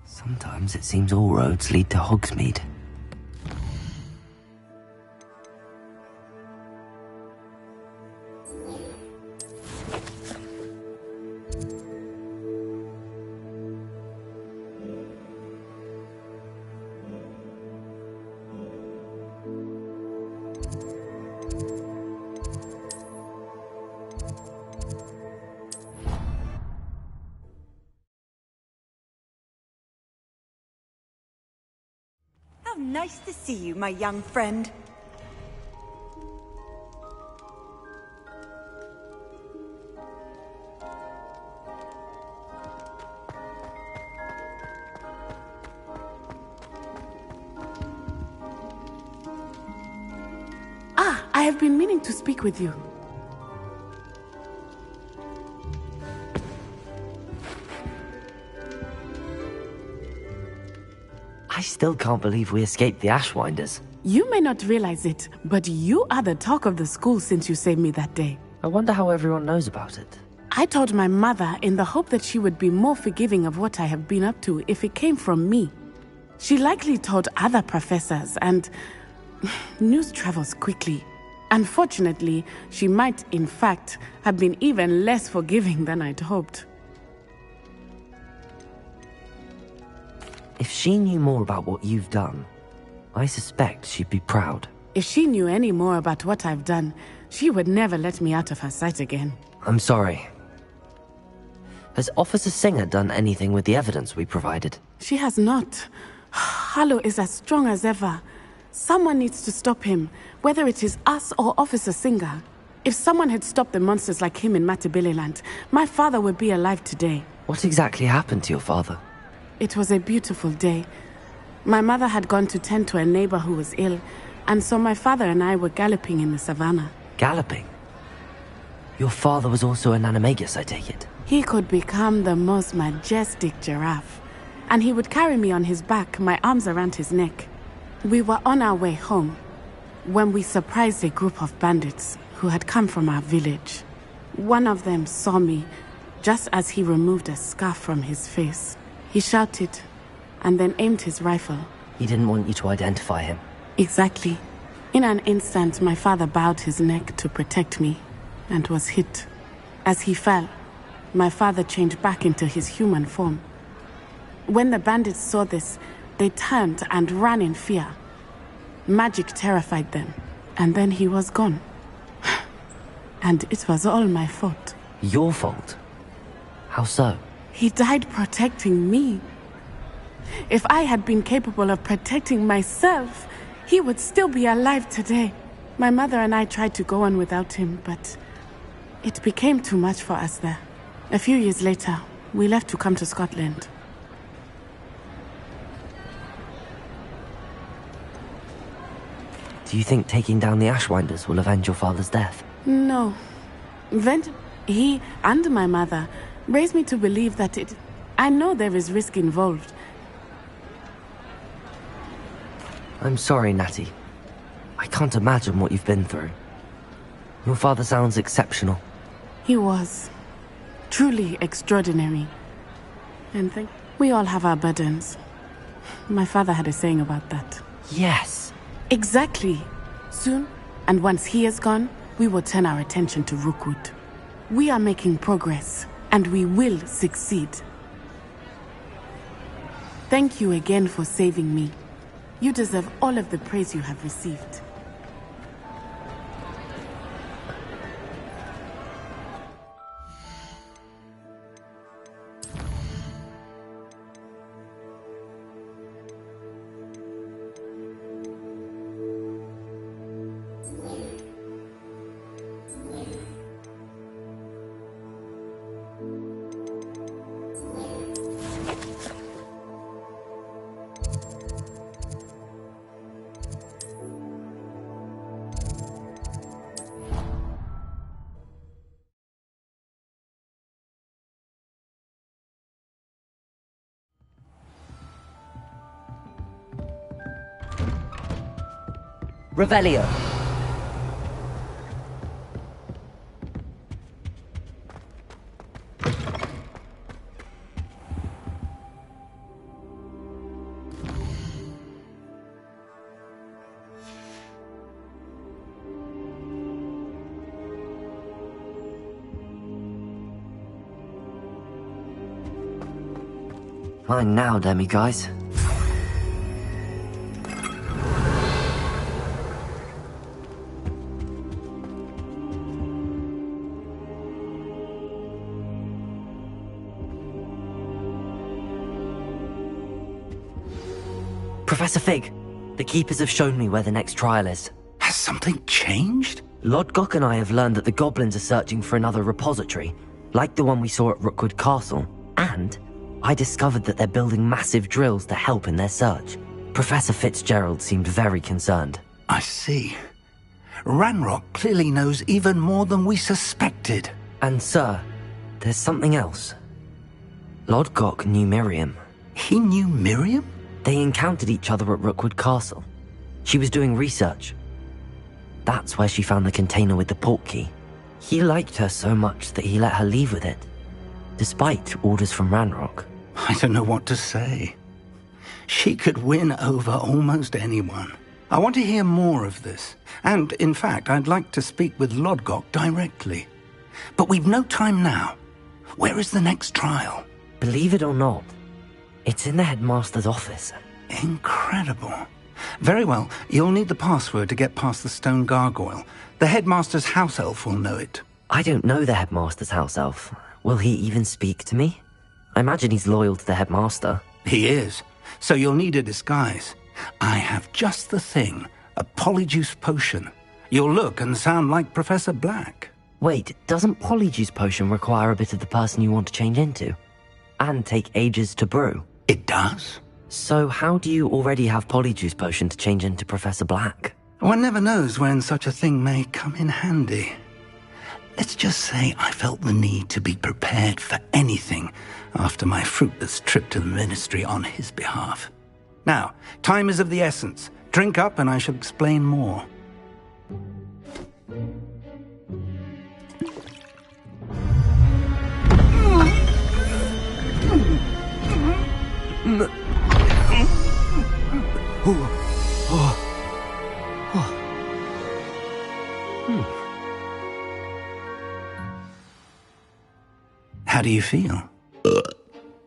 Sometimes it seems all roads lead to Hogsmeade. How nice to see you, my young friend. Ah, I have been meaning to speak with you. I still can't believe we escaped the Ashwinders. You may not realize it, but you are the talk of the school since you saved me that day. I wonder how everyone knows about it. I told my mother in the hope that she would be more forgiving of what I have been up to if it came from me. She likely told other professors, and news travels quickly. Unfortunately, she might, in fact, have been even less forgiving than I'd hoped. If she knew more about what you've done, I suspect she'd be proud. If she knew any more about what I've done, she would never let me out of her sight again. I'm sorry. Has Officer Singer done anything with the evidence we provided? She has not. Harlow is as strong as ever. Someone needs to stop him, whether it is us or Officer Singer. If someone had stopped the monsters like him in Matabeleland, my father would be alive today. What exactly happened to your father? It was a beautiful day. My mother had gone to tend to a neighbor who was ill, and so my father and I were galloping in the savannah. Galloping? Your father was also an animagus, I take it? He could become the most majestic giraffe, and he would carry me on his back, my arms around his neck. We were on our way home when we surprised a group of bandits who had come from our village. One of them saw me just as he removed a scarf from his face. He shouted and then aimed his rifle. He didn't want you to identify him. Exactly. In an instant, my father bowed his neck to protect me and was hit. As he fell, my father changed back into his human form. When the bandits saw this, they turned and ran in fear. Magic terrified them, and then he was gone. And it was all my fault. Your fault? How so? He died protecting me. If I had been capable of protecting myself, he would still be alive today. My mother and I tried to go on without him, but it became too much for us there. A few years later, we left to come to Scotland. Do you think taking down the Ashwinders will avenge your father's death? No. He and my mother raised me to believe that I know there is risk involved. I'm sorry, Natty. I can't imagine what you've been through. Your father sounds exceptional. He was. Truly extraordinary. And we all have our burdens. My father had a saying about that. Yes. Exactly. Soon, and once he is gone, we will turn our attention to Rookwood. We are making progress, and we will succeed. Thank you again for saving me. You deserve all of the praise you have received. Revelio. Mine now, demi-guys. Professor Fig, the Keepers have shown me where the next trial is. Has something changed? Lodgok and I have learned that the goblins are searching for another repository, like the one we saw at Rookwood Castle, and I discovered that they're building massive drills to help in their search. Professor Fitzgerald seemed very concerned. I see. Ranrock clearly knows even more than we suspected. And sir, there's something else. Lodgok knew Miriam. He knew Miriam? They encountered each other at Rookwood Castle. She was doing research. That's where she found the container with the port key. He liked her so much that he let her leave with it, despite orders from Ranrock. I don't know what to say. She could win over almost anyone. I want to hear more of this. And, in fact, I'd like to speak with Lodgok directly. But we've no time now. Where is the next trial? Believe it or not, it's in the headmaster's office. Incredible. Very well, you'll need the password to get past the stone gargoyle. The headmaster's house elf will know it. I don't know the headmaster's house elf. Will he even speak to me? I imagine he's loyal to the headmaster. He is. So you'll need a disguise. I have just the thing. A polyjuice potion. You'll look and sound like Professor Black. Wait, doesn't Polyjuice Potion require a bit of the person you want to change into? And take ages to brew? It does. So how do you already have Polyjuice Potion to change into Professor Black? One never knows when such a thing may come in handy. Let's just say I felt the need to be prepared for anything after my fruitless trip to the Ministry on his behalf. Now, time is of the essence. Drink up and I shall explain more. How do you feel?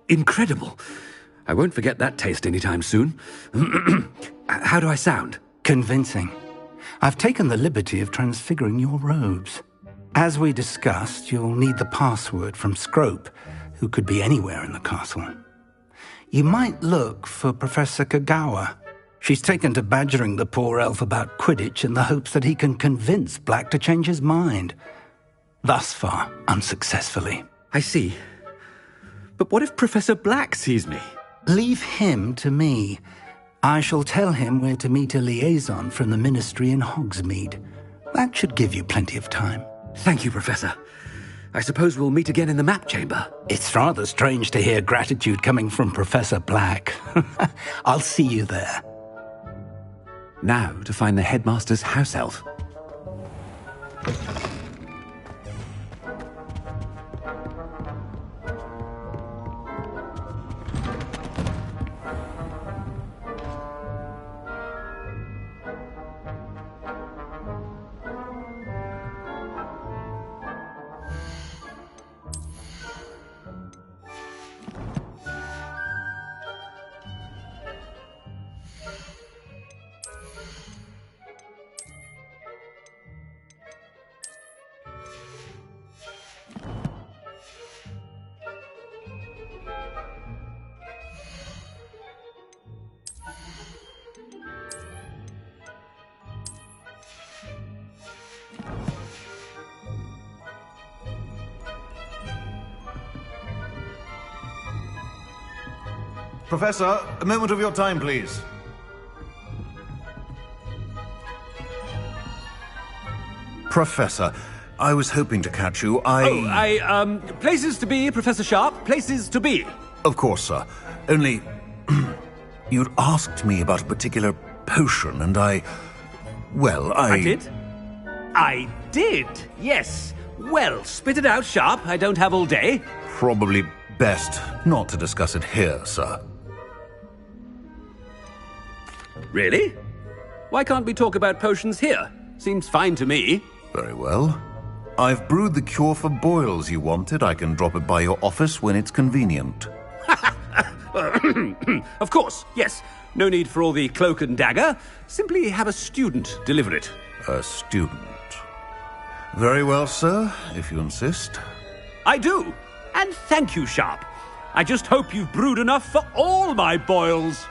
Incredible. I won't forget that taste anytime soon. How do I sound? Convincing. I've taken the liberty of transfiguring your robes. As we discussed, you'll need the password from Scrope, who could be anywhere in the castle. You might look for Professor Kagawa. She's taken to badgering the poor elf about Quidditch in the hopes that he can convince Black to change his mind. Thus far, unsuccessfully. I see. But what if Professor Black sees me? Leave him to me. I shall tell him where to meet a liaison from the Ministry in Hogsmeade. That should give you plenty of time. Thank you, Professor. I suppose we'll meet again in the map chamber. It's rather strange to hear gratitude coming from Professor Black. I'll see you there. Now to find the headmaster's house elf. Professor, a moment of your time, please. Professor, I was hoping to catch you. Places to be, Professor Sharp, places to be. Of course, sir. Only, you'd asked me about a particular potion, and I did? I did, yes. Well, spit it out, Sharp. I don't have all day. Probably best not to discuss it here, sir. Really? Why can't we talk about potions here? Seems fine to me. Very well. I've brewed the cure for boils you wanted. I can drop it by your office when it's convenient. Of course, yes. No need for all the cloak and dagger. Simply have a student deliver it. A student. Very well, sir, if you insist. I do. And thank you, Sharp. I just hope you've brewed enough for all my boils.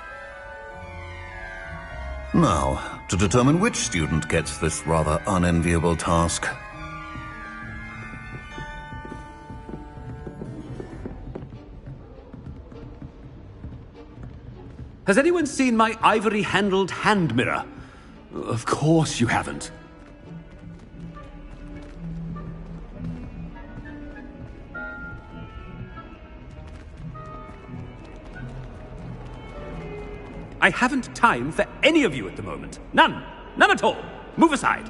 Now, to determine which student gets this rather unenviable task. Has anyone seen my ivory-handled hand mirror? Of course you haven't. I haven't time for any of you at the moment. None. None at all. Move aside.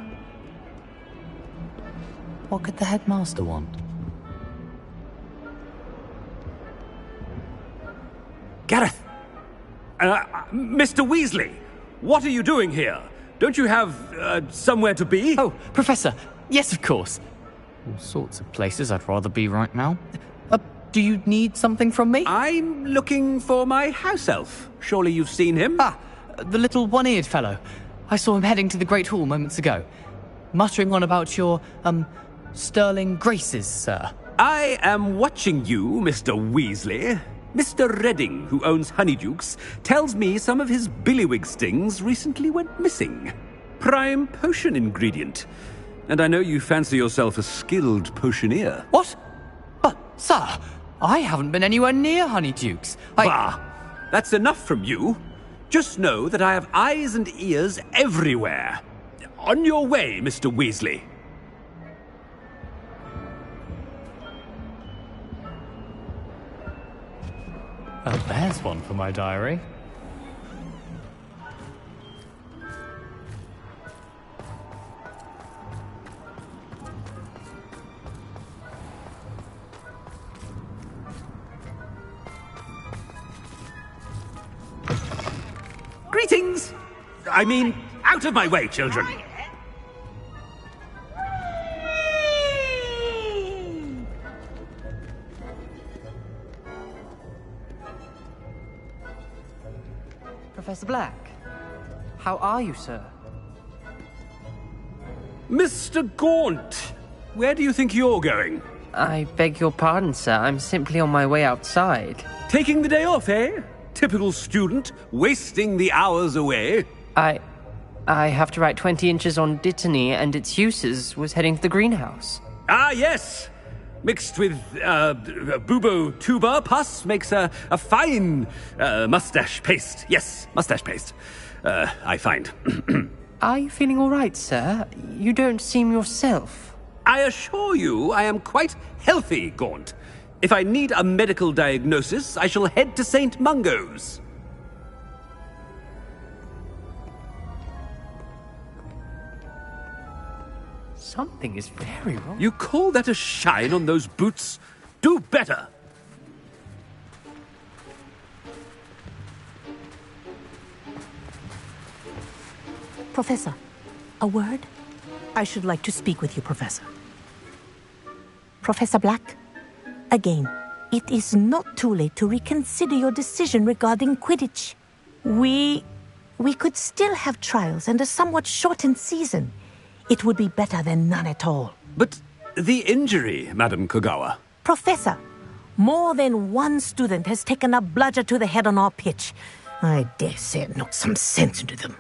What could the headmaster want? Gareth! Mr. Weasley, what are you doing here? Don't you have, somewhere to be? Oh, Professor. Yes, of course. All sorts of places I'd rather be right now. Do you need something from me? I'm looking for my house elf. Surely you've seen him? Ah, the little one-eared fellow. I saw him heading to the Great Hall moments ago. Muttering on about your, sterling graces, sir. I am watching you, Mr. Weasley. Mr. Redding, who owns Honeydukes, tells me some of his billywig stings recently went missing. Prime potion ingredient. And I know you fancy yourself a skilled potioneer. What? But, sir, I haven't been anywhere near Honeydukes. Bah! That's enough from you. Just know that I have eyes and ears everywhere. On your way, Mr. Weasley. Oh, there's one for my diary. Greetings! I mean, out of my way, children! Professor Black, how are you, sir? Mr. Gaunt, where do you think you're going? I beg your pardon, sir. I'm simply on my way outside. Taking the day off, eh? Typical student, wasting the hours away. I have to write 20 inches on Dittany and its uses. Was heading to the greenhouse. Ah, yes! Mixed with, bubo tuber pus makes a fine, mustache paste. Yes, mustache paste. I find. Are you feeling all right, sir? You don't seem yourself. I assure you I am quite healthy, Gaunt. If I need a medical diagnosis, I shall head to St. Mungo's. Something is very wrong. You call that a shine on those boots? Do better! Professor, a word? I should like to speak with you, Professor. Professor Black, again, it is not too late to reconsider your decision regarding Quidditch. We could still have trials and a somewhat shortened season. It would be better than none at all. But the injury, Madam Kogawa. Professor, more than one student has taken a bludger to the head on our pitch. I dare say it knocked some sense into them.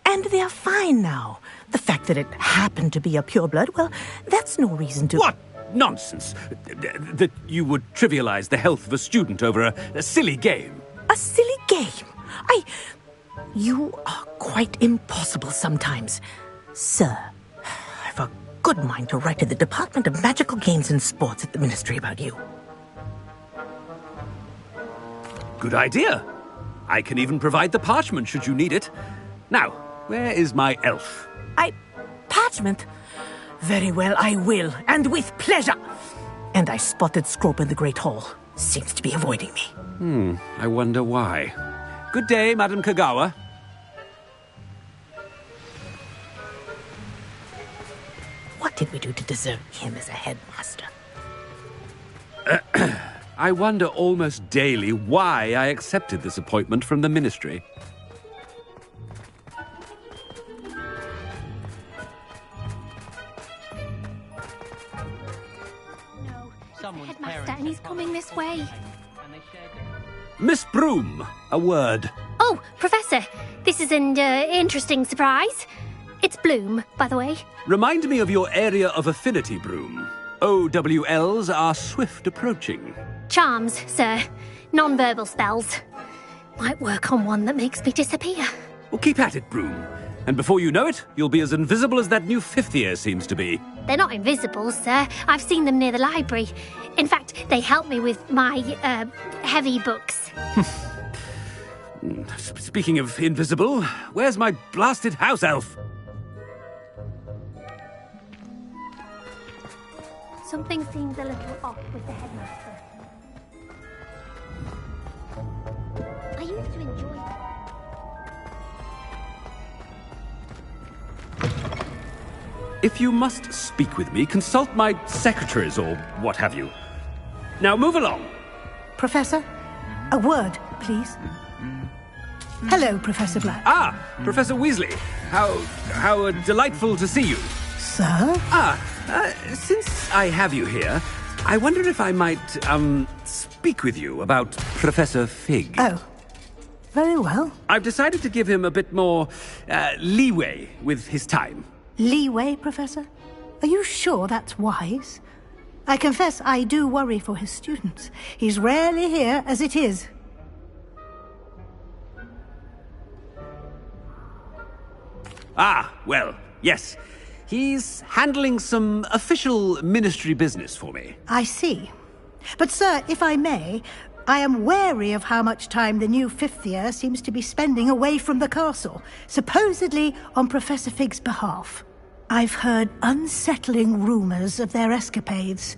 And they're fine now. The fact that it happened to be a pureblood, well, that's no reason to... What nonsense! That you would trivialize the health of a student over a silly game. A silly game? You are quite impossible sometimes. Sir, I've a good mind to write to the Department of Magical Games and Sports at the Ministry about you. Good idea. I can even provide the parchment should you need it. Now, where is my elf? Parchment? Very well, I will, and with pleasure. And I spotted Scrope in the Great Hall. Seems to be avoiding me. I wonder why. Good day, Madam Kogawa. What did we do to deserve him as a headmaster? I wonder almost daily why I accepted this appointment from the Ministry. Headmaster, and he's coming this way. Miss Broom, a word. Oh, Professor, this is an interesting surprise. It's Bloom, by the way. Remind me of your area of affinity, Broom. OWLs are swift approaching. Charms, sir. Non-verbal spells. Might work on one that makes me disappear. Well, keep at it, Broom. And before you know it, you'll be as invisible as that new fifth year seems to be. They're not invisible, sir. I've seen them near the library. In fact, they help me with my, heavy books. Speaking of invisible, where's my blasted house elf? Something seems a little off with the headmaster. I used to enjoy that. If you must speak with me, consult my secretaries or what have you. Now move along. Professor, a word, please. Hello, Professor Black. Ah, Professor Weasley. How delightful to see you. Sir? Since I have you here, I wonder if I might, speak with you about Professor Fig. Oh, very well. I've decided to give him a bit more, leeway with his time. Leeway, Professor? Are you sure that's wise? I confess I do worry for his students. He's rarely here as it is. Ah, well, yes. He's handling some official ministry business for me. I see. But, sir, if I may, I am wary of how much time the new fifth year seems to be spending away from the castle, supposedly on Professor Fig's behalf. I've heard unsettling rumours of their escapades.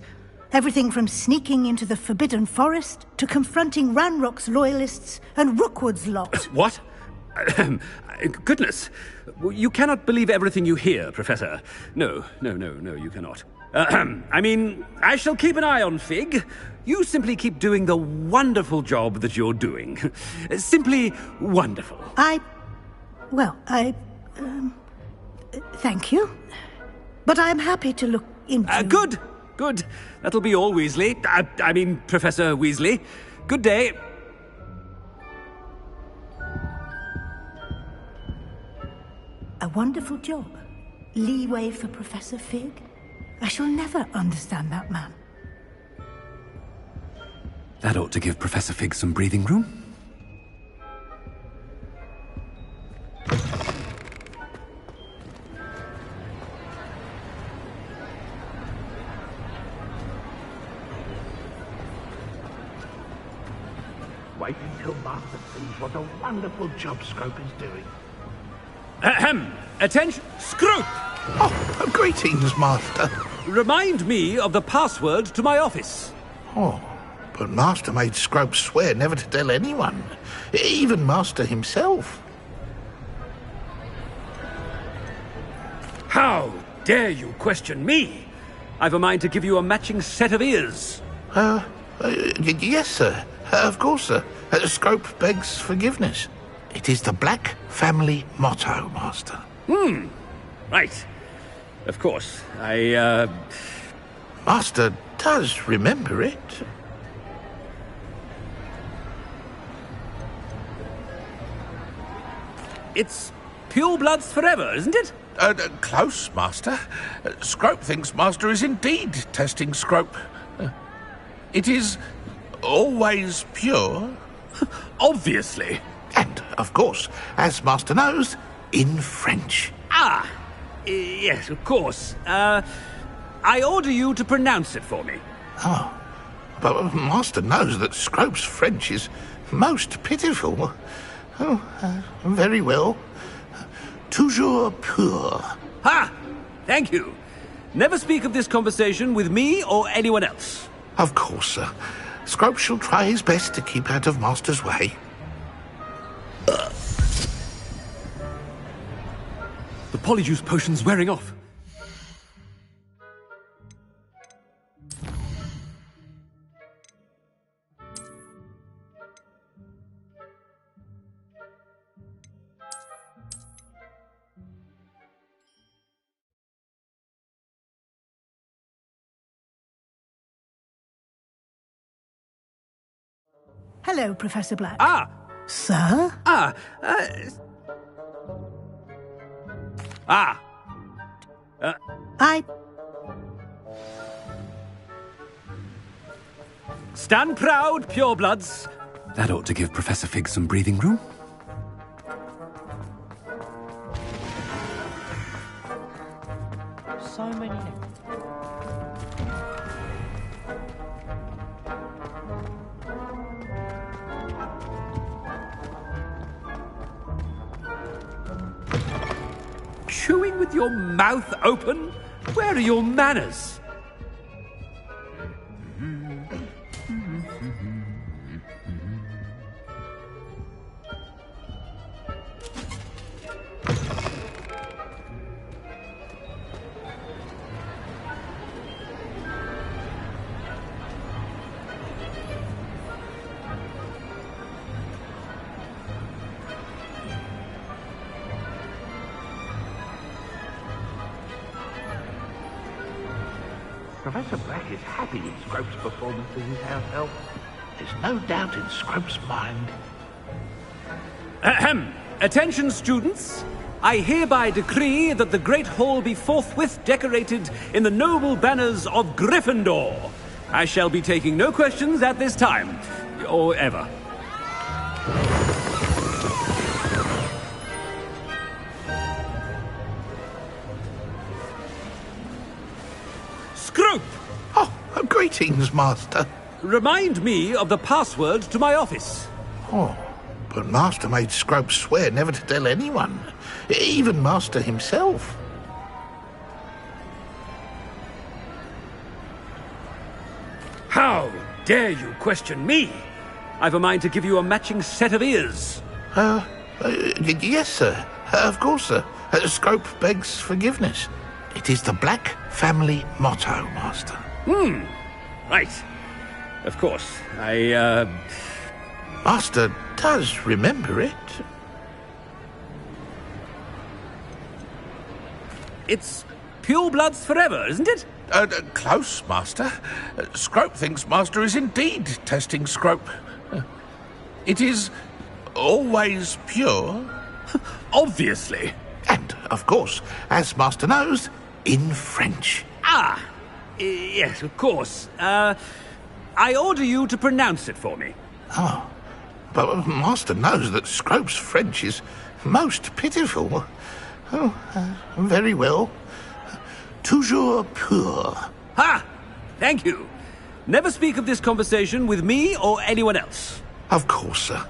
Everything from sneaking into the Forbidden Forest to confronting Ranrock's loyalists and Rookwood's lot. What? Goodness. You cannot believe everything you hear, Professor. No, you cannot. I mean, I shall keep an eye on Fig. You simply keep doing the wonderful job that you're doing. Simply wonderful. Thank you. But I'm happy to look into... Good. That'll be all, Weasley. I mean, Professor Weasley. Good day. A wonderful job. Leeway for Professor Fig. I shall never understand that man. That ought to give Professor Fig some breathing room. Wait until Master sees what a wonderful job Scrope is doing. Ahem! Attention! Scrope! Oh, greetings, Master. Remind me of the password to my office. Oh, but Master made Scrope swear never to tell anyone, even Master himself. How dare you question me? I've a mind to give you a matching set of ears. Yes, sir. Of course, sir. Scrope begs forgiveness. It is the Black family motto, Master. Right. Of course. Master does remember it. It's pure bloods forever, isn't it? Close, Master. Scrope thinks Master is indeed testing Scrope. It is always pure. Obviously. And, of course, as Master knows, in French. Yes, of course. I order you to pronounce it for me. Oh, but Master knows that Scrope's French is most pitiful. Oh, very well. Toujours pur. Ha! Thank you. Never speak of this conversation with me or anyone else. Of course, sir. Scrope shall try his best to keep out of Master's way. The polyjuice potion's wearing off. Hello, Professor Black. Ah! Sir? Stand proud, purebloods. That ought to give Professor Fig some breathing room. So many. Chewing with your mouth open? Where are your manners? Professor Black is happy with Scrope's performance as his house elf. There's no doubt in Scrope's mind. Ahem. Attention, students. I hereby decree that the Great Hall be forthwith decorated in the noble banners of Gryffindor. I shall be taking no questions at this time, or ever. Scrope! Oh, greetings, Master. Remind me of the password to my office. Oh, but Master made Scrope swear never to tell anyone, even Master himself. How dare you question me? I've a mind to give you a matching set of ears. Yes, sir. Of course, sir. Scrope begs forgiveness. It is the Black family motto, Master. Right. Of course. Master does remember it. It's purebloods forever, isn't it? Close, Master. Scrope thinks Master is indeed testing Scrope. It is always pure. Obviously. And, of course, as Master knows, in French. Yes, of course. I order you to pronounce it for me. Oh, but Master knows that Scrope's French is most pitiful. Oh, very well. Toujours pur. Ha! Thank you. Never speak of this conversation with me or anyone else. Of course, sir.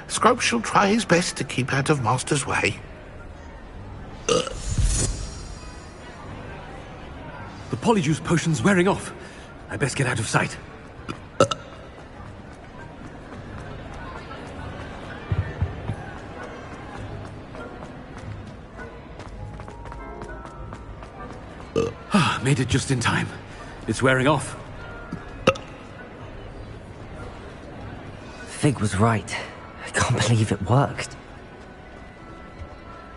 Scrope shall try his best to keep out of Master's way. The polyjuice potion's wearing off. I best get out of sight. Made it just in time. It's wearing off. Fig was right. I can't believe it worked.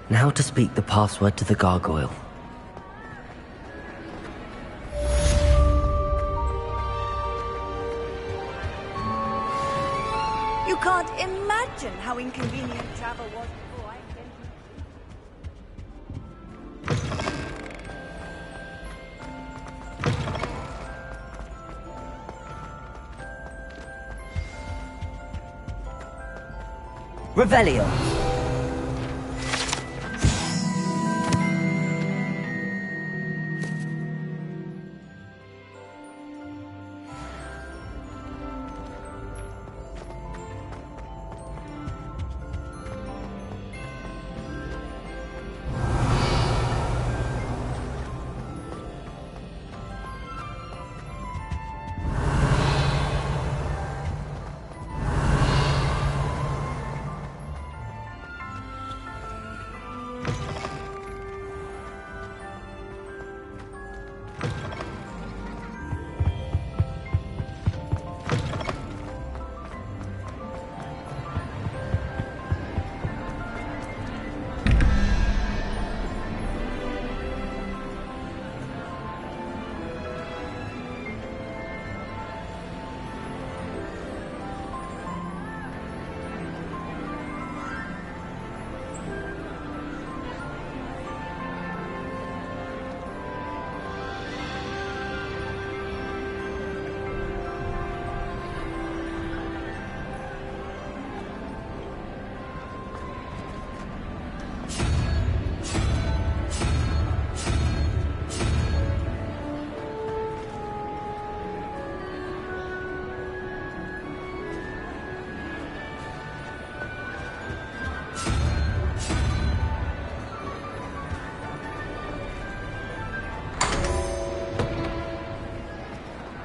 Now to speak the password to the gargoyle. You can't imagine how inconvenient travel was before I invented Revelio.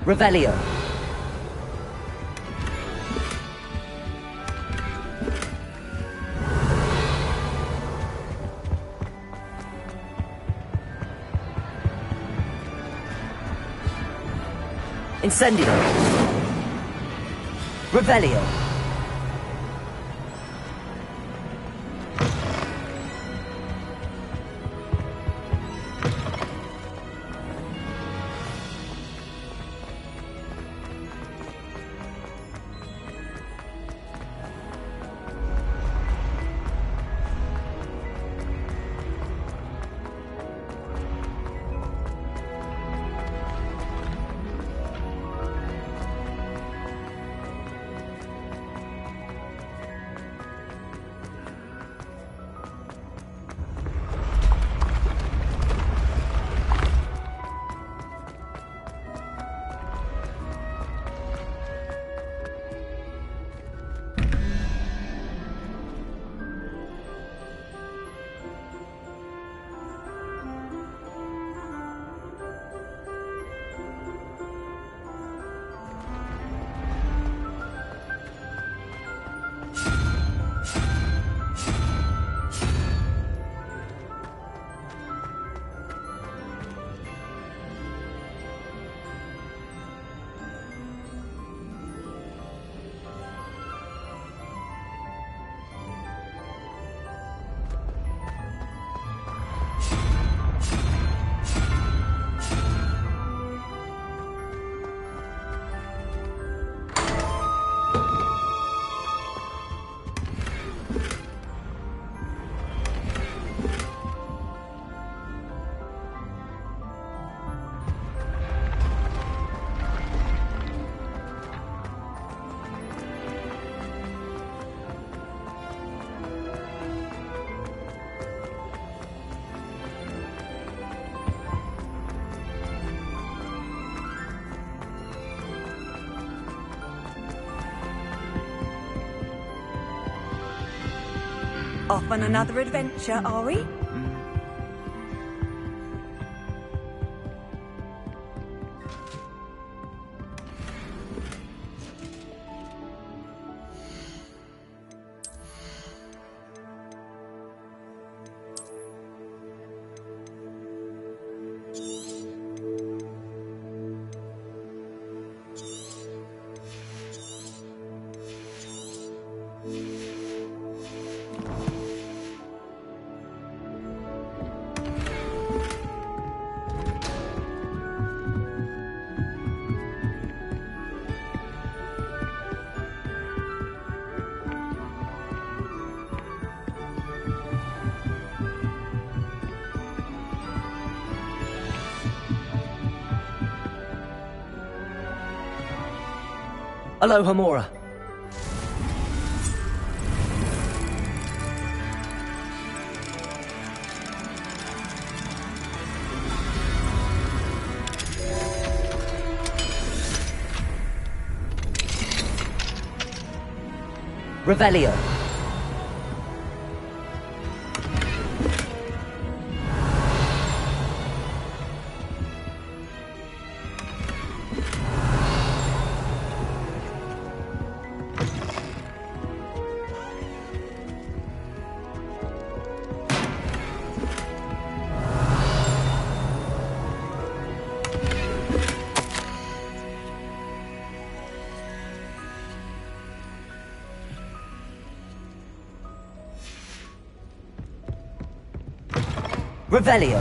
Revelio. Incendio. Revelio. Off on another adventure, are we? Aloha Mora. Revelio. Revelio.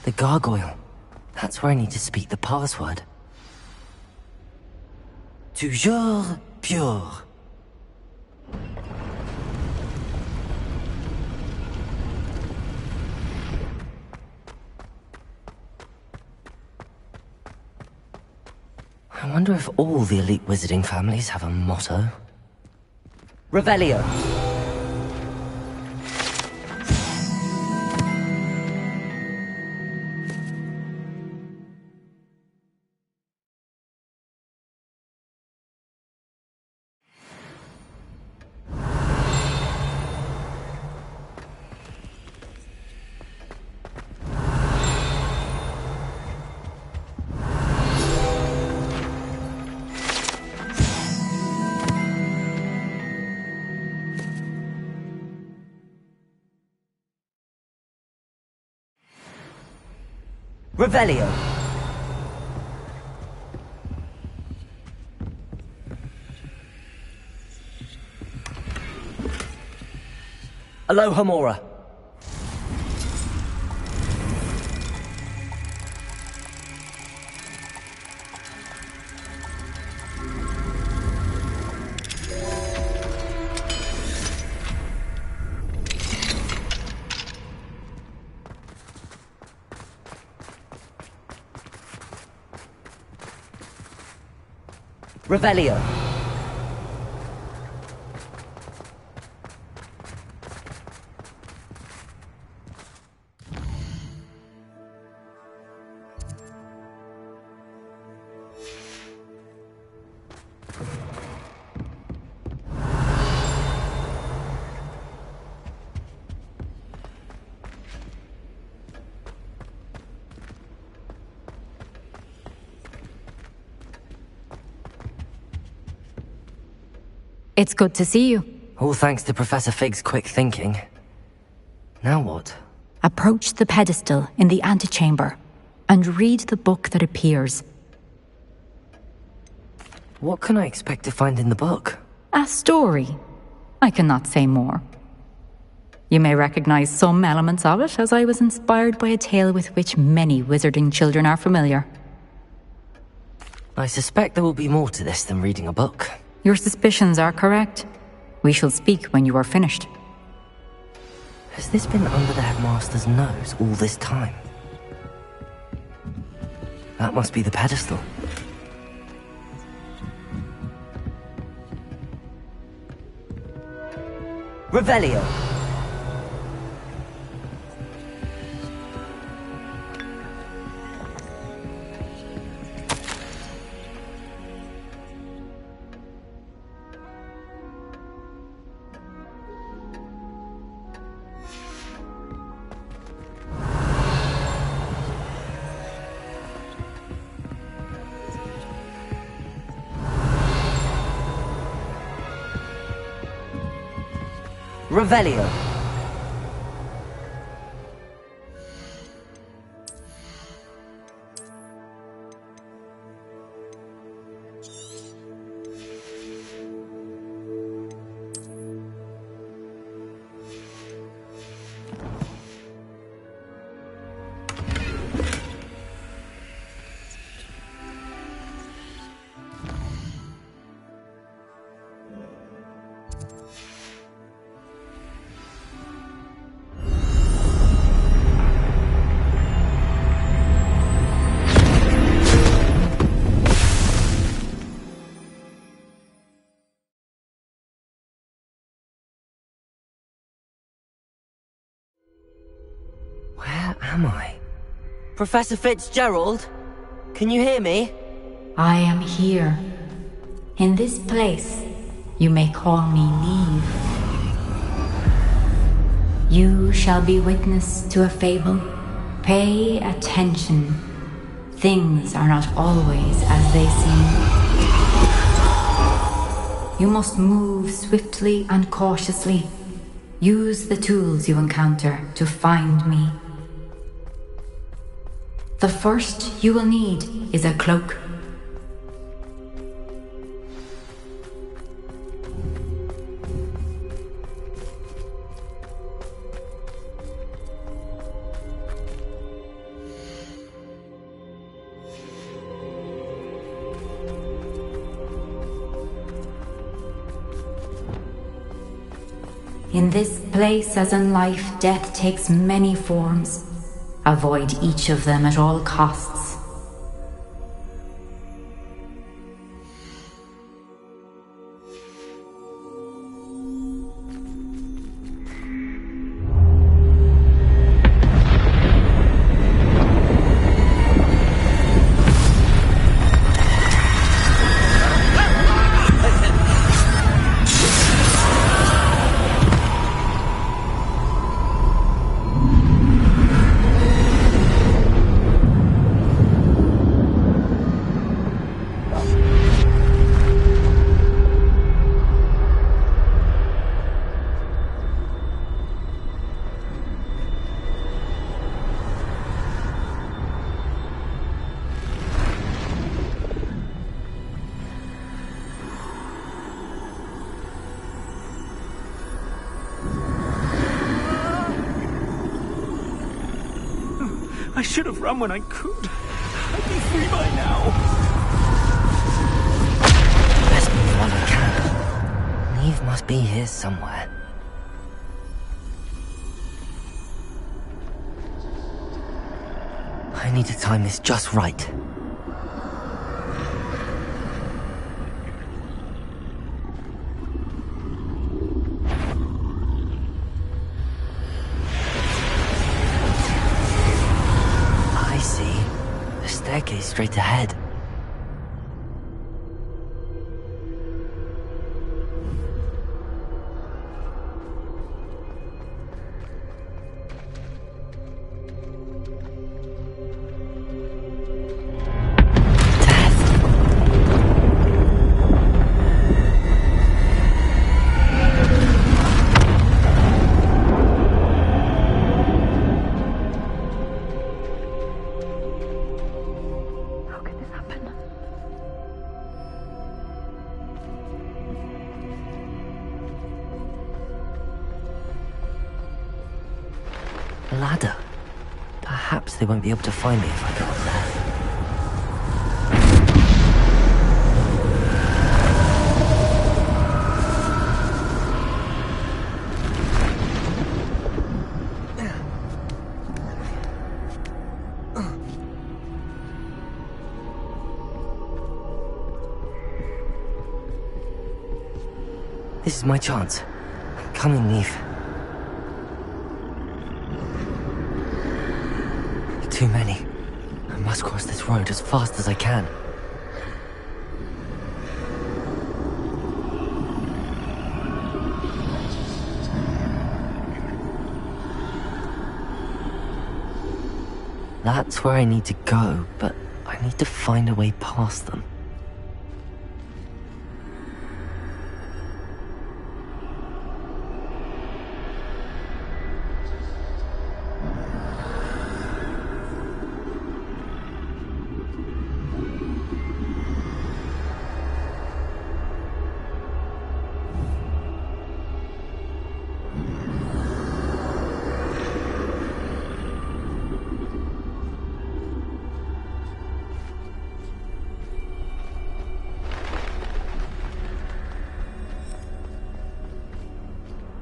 The gargoyle. That's where I need to speak the password. Toujours pure. I wonder if all the elite wizarding families have a motto. Revelio. Revelio. Alohomora. Revelio. It's good to see you. All thanks to Professor Fig's quick thinking. Now what? Approach the pedestal in the antechamber and read the book that appears. What can I expect to find in the book? A story. I cannot say more. You may recognize some elements of it, as I was inspired by a tale with which many wizarding children are familiar. I suspect there will be more to this than reading a book. Your suspicions are correct. We shall speak when you are finished. Has this been under the headmaster's nose all this time? That must be the pedestal. Revelio. Revelio. Where am I? Professor Fitzgerald? Can you hear me? I am here. In this place, you may call me Neve. You shall be witness to a fable. Pay attention. Things are not always as they seem. You must move swiftly and cautiously. Use the tools you encounter to find me. The first you will need is a cloak. In this place, as in life, death takes many forms. Avoid each of them at all costs. I should have run when I could. I'd be free by now. Best move while I can. Neve must be here somewhere. I need to time this just right. I see. The staircase straight ahead. Ladder. Perhaps they won't be able to find me if I go up there. This is my chance. Come in, Neve. Too many. I must cross this road as fast as I can. That's where I need to go, but I need to find a way past them.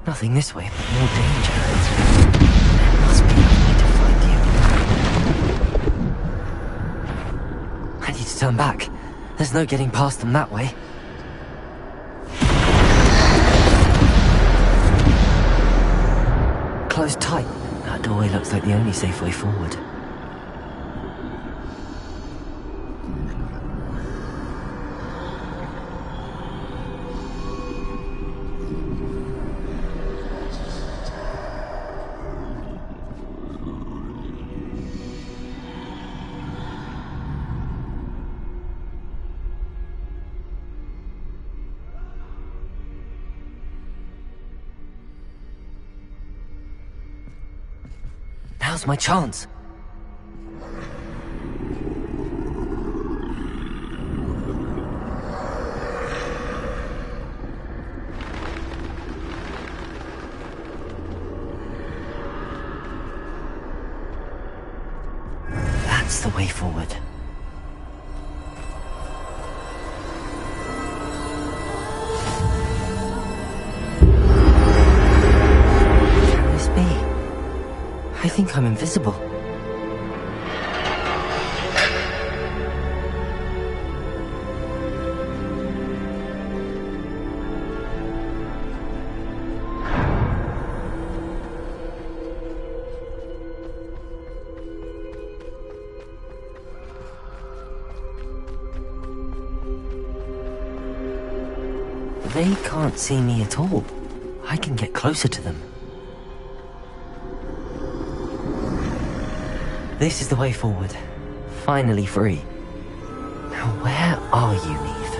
Nothing this way, but more danger. There must be another way to find you. I need to turn back. There's no getting past them that way. Closed tight. That doorway looks like the only safe way forward. Now's my chance. That's the way forward. Can this be? I think I'm invisible. They can't see me at all. I can get closer to them. This is the way forward. Finally free. Now where are you, Neve?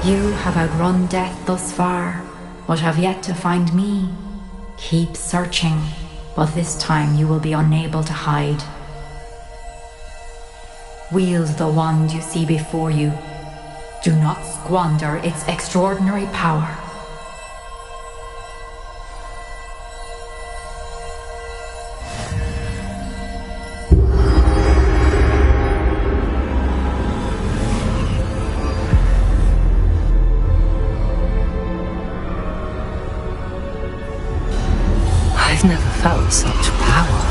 You have outrun death thus far, but have yet to find me. Keep searching, but this time you will be unable to hide. Wield the wand you see before you. Do not squander its extraordinary power. I've never felt such power.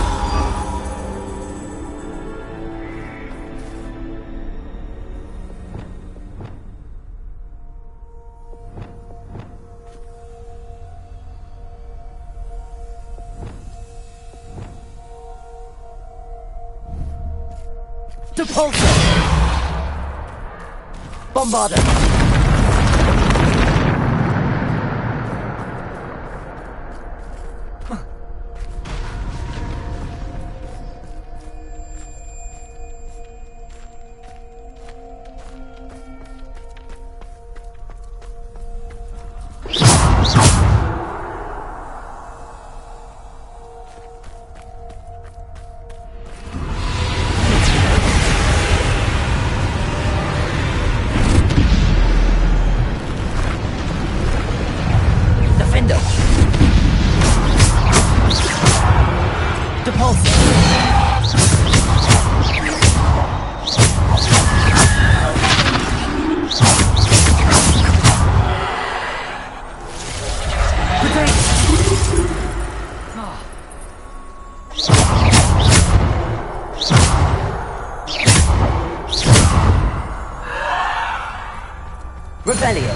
Depulsor! Bombarder! Revelio.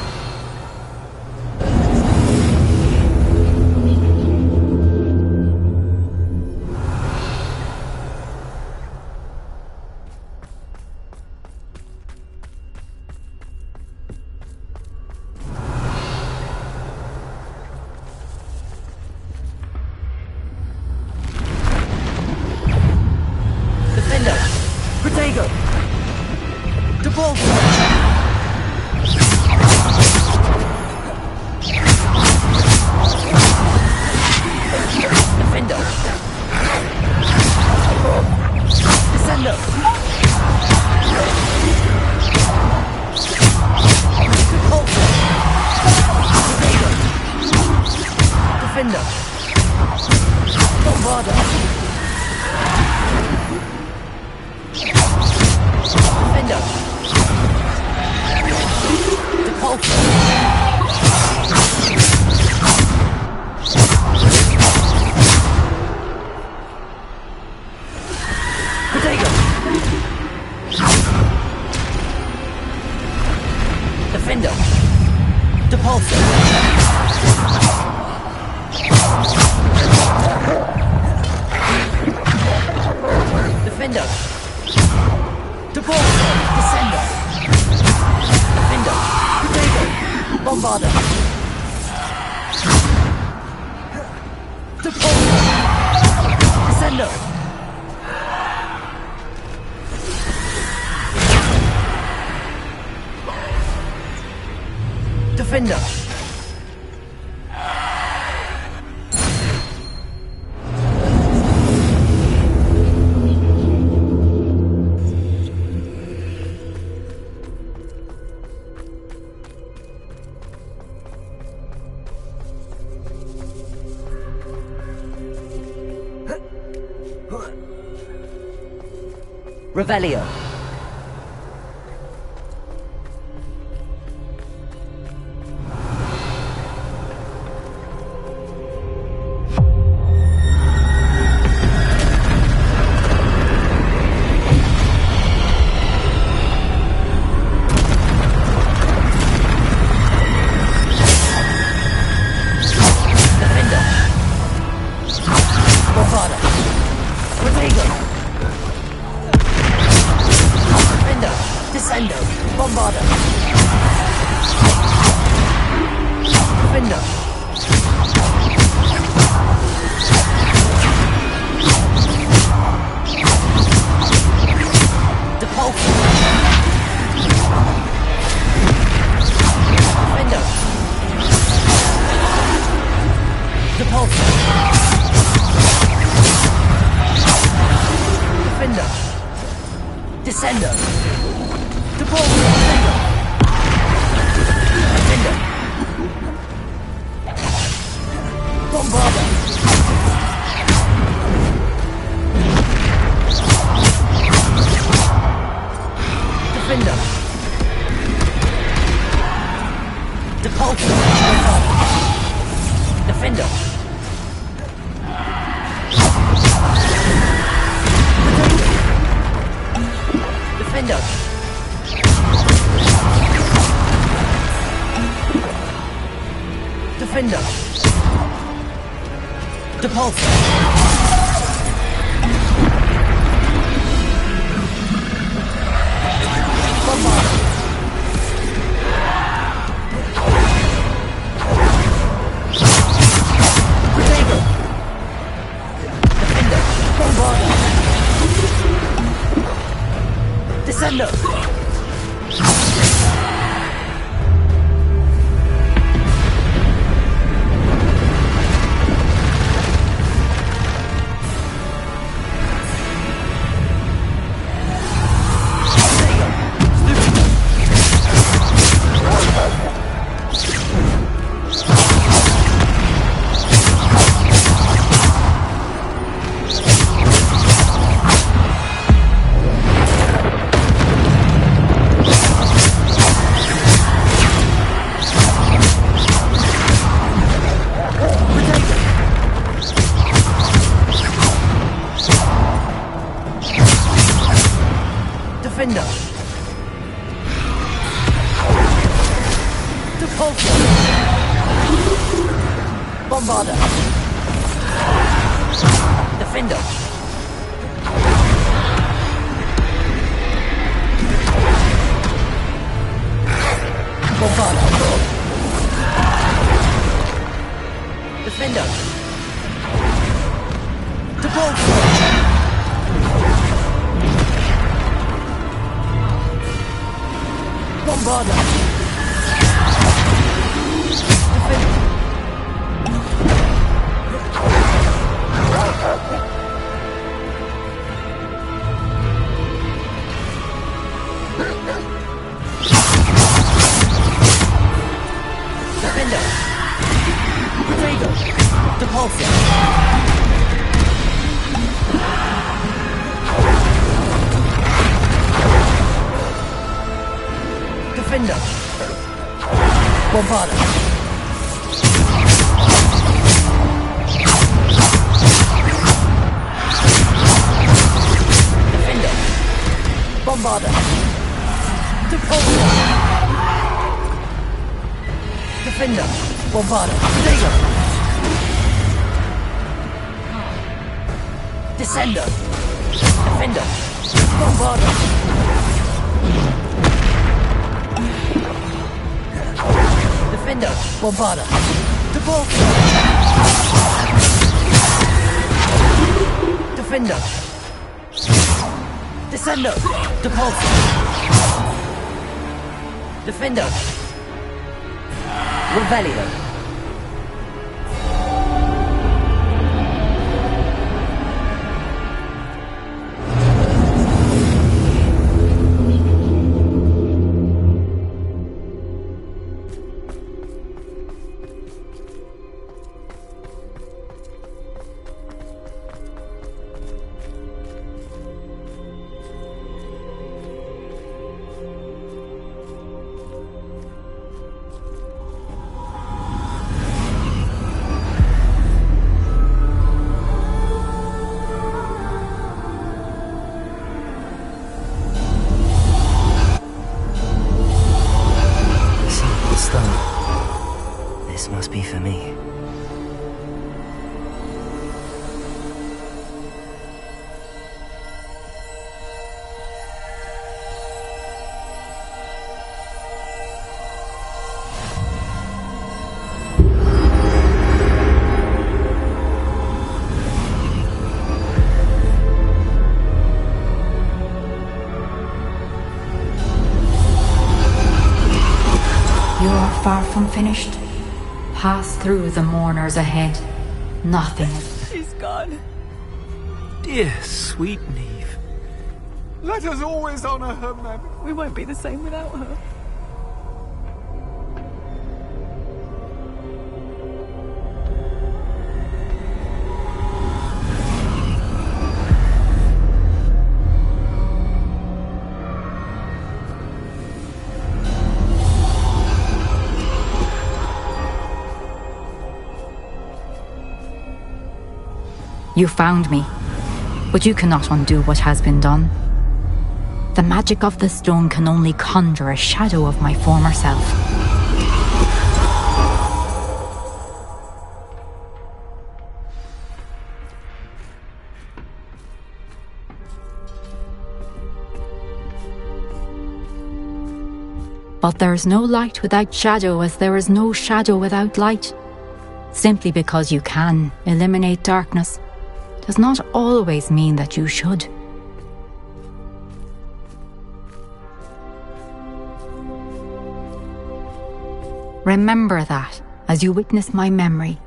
Defender. Protego. Depulsor. Defender. Descendo. Depulsor. Protego. Defender. Bombarder. Defender. Depulsor. Protego. Defender. Depulsor. Defender. Depulsor. Descender. Defender. Protego. Bombarder. Depulsor. Descender. Defender. Revelio. Defender. Bombarder. Protego. Defender. Descendo. Bombarder. Defender. Depulsor. Defender. Depulsor. Defender. Descendo. Depulso. Defender. Bombarda. Defender. Depulso. Defender. Defender. Defender. Depulso. Bombard. Protego. Defender. Bombarda. Descendo. Defender. Depulso. Bombarda. Defender. Bombarda. Defender. Depulso. Bombarda. Defender. Defender. Protego. Depulso. Defender. Bombarda. Defender. Bombarda. Depulso. Defender. Bombarda. Protego. Descendo. Defender. Bombarda. Defender. Bombarda. Depulso. Defender. Descendo. Depulso. Defender. Revelio. This must be for me. Far from finished. Pass through the mourners ahead. Nothing. She's gone. Dear sweet Neve. Let us always honor her memory. We won't be the same without her. You found me, but you cannot undo what has been done. The magic of the stone can only conjure a shadow of my former self. But there is no light without shadow, as there is no shadow without light. Simply because you can eliminate darkness does not always mean that you should. Remember that as you witness my memory.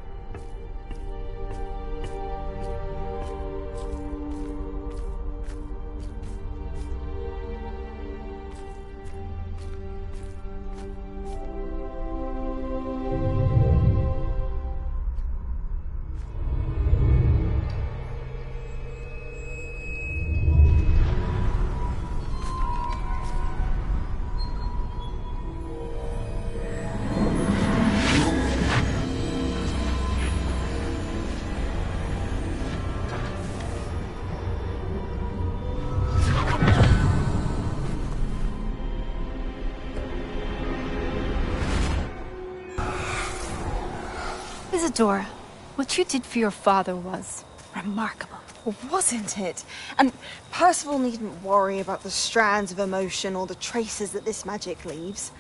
Isadora, what you did for your father was remarkable. Well, wasn't it? And Percival needn't worry about the strands of emotion or the traces that this magic leaves.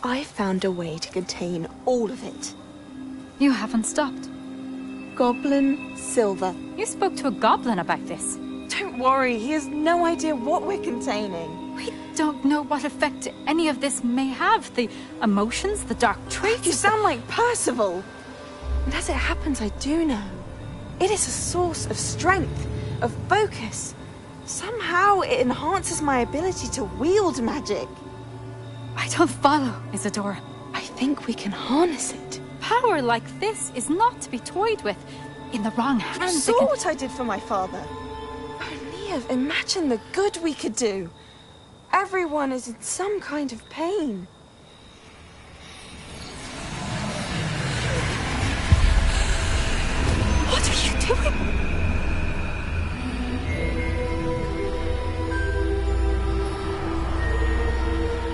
I found a way to contain all of it. You haven't stopped. Goblin Silver. You spoke to a goblin about this. Don't worry, he has no idea what we're containing. We don't know what effect any of this may have. The emotions, the dark traits. You sound like Percival. And as it happens, I do know. It is a source of strength, of focus. Somehow it enhances my ability to wield magic. I don't follow, Isadora. I think we can harness it. Power like this is not to be toyed with. In the wrong hands, You saw what I did for my father. Oh, Neve, imagine the good we could do. Everyone is in some kind of pain. What are you doing?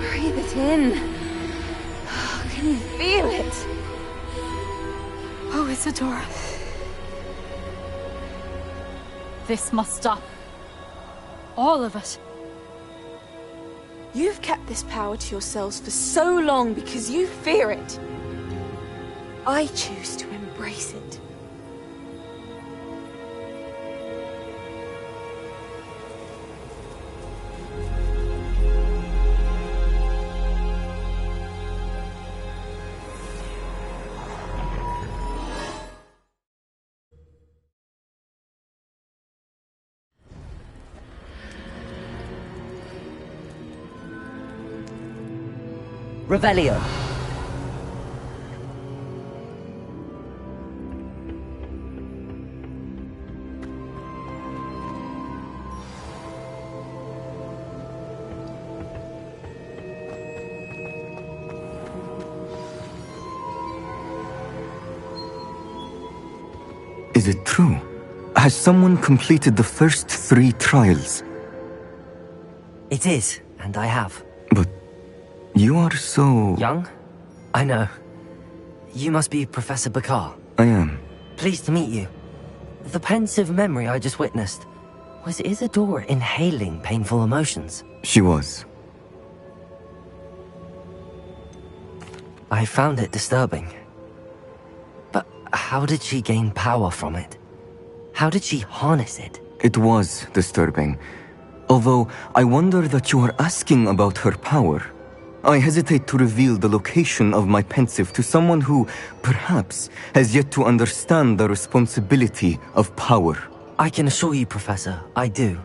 Breathe it in. Can you feel it? Oh, Isadora. This must stop. All of it. You've kept this power to yourselves for so long because you fear it. I choose to embrace it. Revelio. Is it true? Has someone completed the first 3 trials? It is, and I have. But you are so... young? I know. You must be Professor Bakar. I am. Pleased to meet you. The pensive memory I just witnessed. Was Isadora inhaling painful emotions? She was. I found it disturbing. But how did she gain power from it? How did she harness it? It was disturbing. Although I wonder that you are asking about her power. I hesitate to reveal the location of my pensive to someone who, perhaps, has yet to understand the responsibility of power. I can assure you, Professor, I do.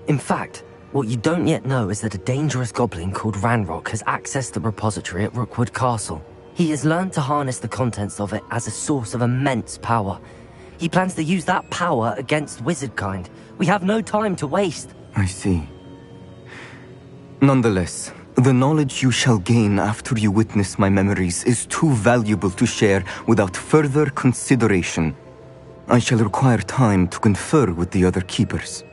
In fact, What you don't yet know is that a dangerous goblin called Ranrock has accessed the repository at Rookwood Castle. He has learned to harness the contents of it as a source of immense power. He plans to use that power against wizardkind. We have no time to waste. I see. Nonetheless, the knowledge you shall gain after you witness my memories is too valuable to share without further consideration. I shall require time to confer with the other keepers.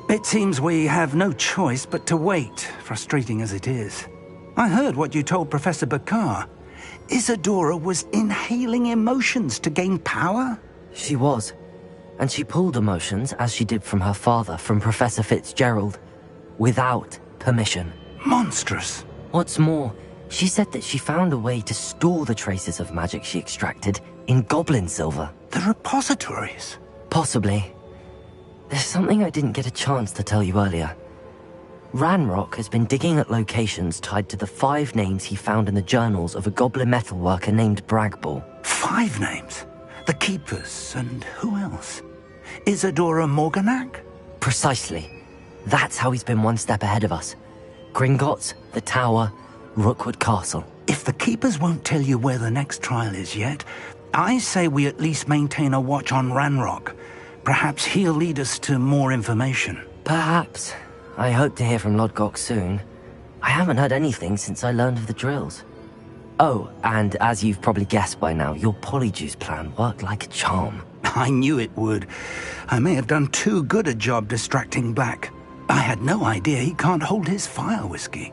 It seems we have no choice but to wait, frustrating as it is. I heard what you told Professor Bakar. Isadora was inhaling emotions to gain power? She was. And she pulled emotions, as she did from her father, from Professor Fitzgerald, without permission. Monstrous. What's more, she said that she found a way to store the traces of magic she extracted in goblin silver. The repositories? Possibly. There's something I didn't get a chance to tell you earlier. Ranrock has been digging at locations tied to the 5 names he found in the journals of a goblin metalworker named Bragball. 5 names? The Keepers, and who else? Isadora Morganac? Precisely. That's how he's been one step ahead of us. Gringotts, the Tower, Rookwood Castle. If the Keepers won't tell you where the next trial is yet, I say we at least maintain a watch on Ranrock. Perhaps he'll lead us to more information. Perhaps. I hope to hear from Lodgok soon. I haven't heard anything since I learned of the drills. Oh, and as you've probably guessed by now, your Polyjuice plan worked like a charm. I knew it would. I may have done too good a job distracting Black. I had no idea he can't hold his fire whiskey.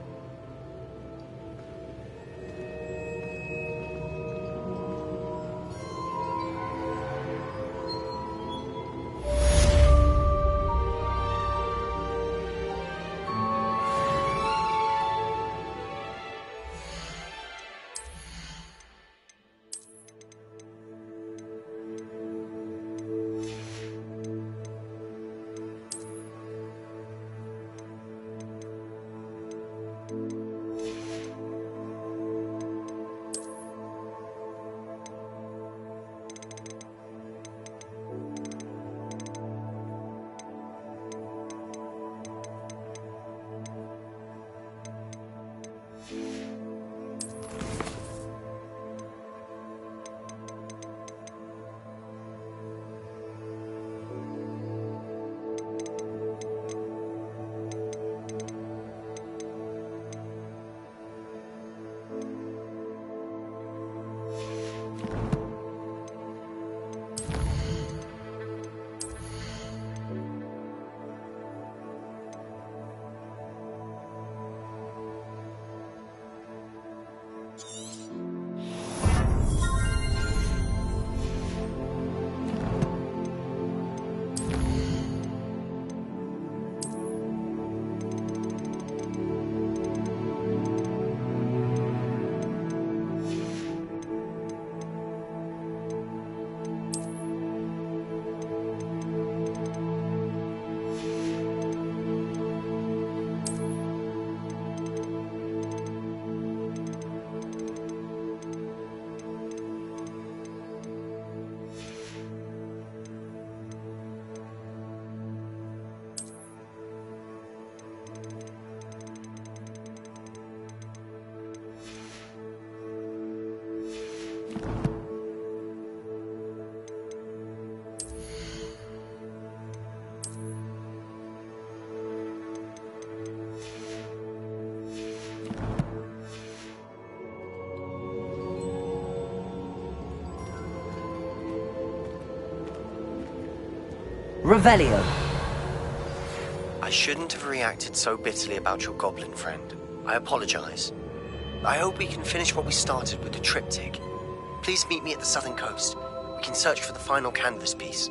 Revelio. I shouldn't have reacted so bitterly about your goblin friend. I apologize. I hope we can finish what we started with the triptych. Please meet me at the southern coast. We can search for the final canvas piece.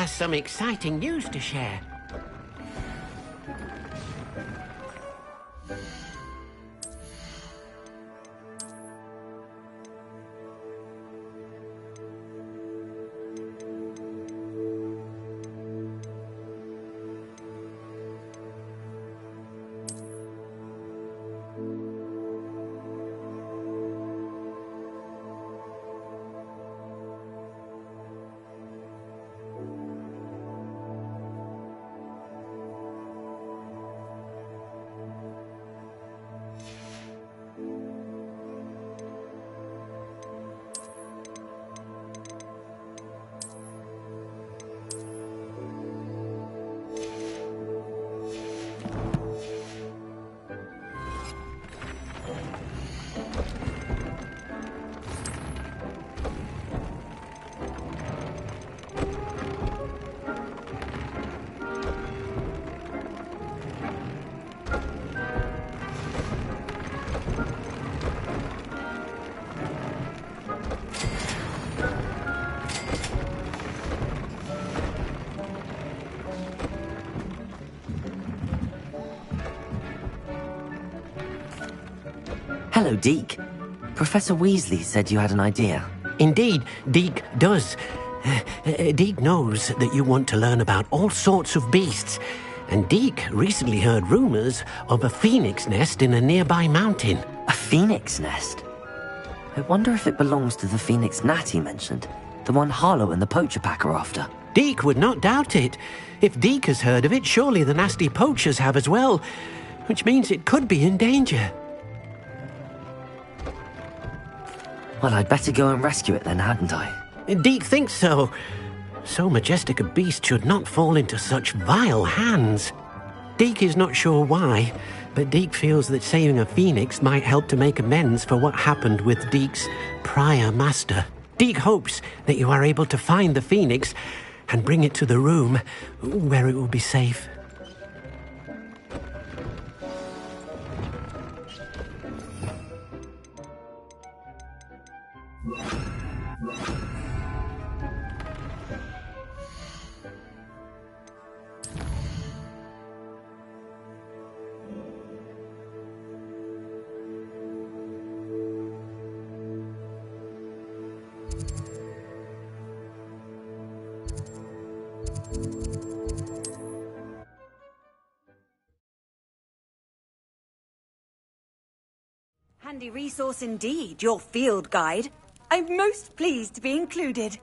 has some exciting news to share. Hello, Deke. Professor Weasley said you had an idea. Indeed, Deke does. Deke knows that you want to learn about all sorts of beasts, and Deke recently heard rumors of a phoenix nest in a nearby mountain. A phoenix nest? I wonder if it belongs to the phoenix gnat he mentioned, the one Harlow and the poacher pack are after. Deke would not doubt it. If Deke has heard of it, surely the nasty poachers have as well, which means it could be in danger. Well, I'd better go and rescue it then, hadn't I? Deke thinks so. So majestic a beast should not fall into such vile hands. Deke is not sure why, but Deke feels that saving a phoenix might help to make amends for what happened with Deke's prior master. Deke hopes that you are able to find the phoenix and bring it to the room where it will be safe. Handy resource indeed, your field guide. I'm most pleased to be included.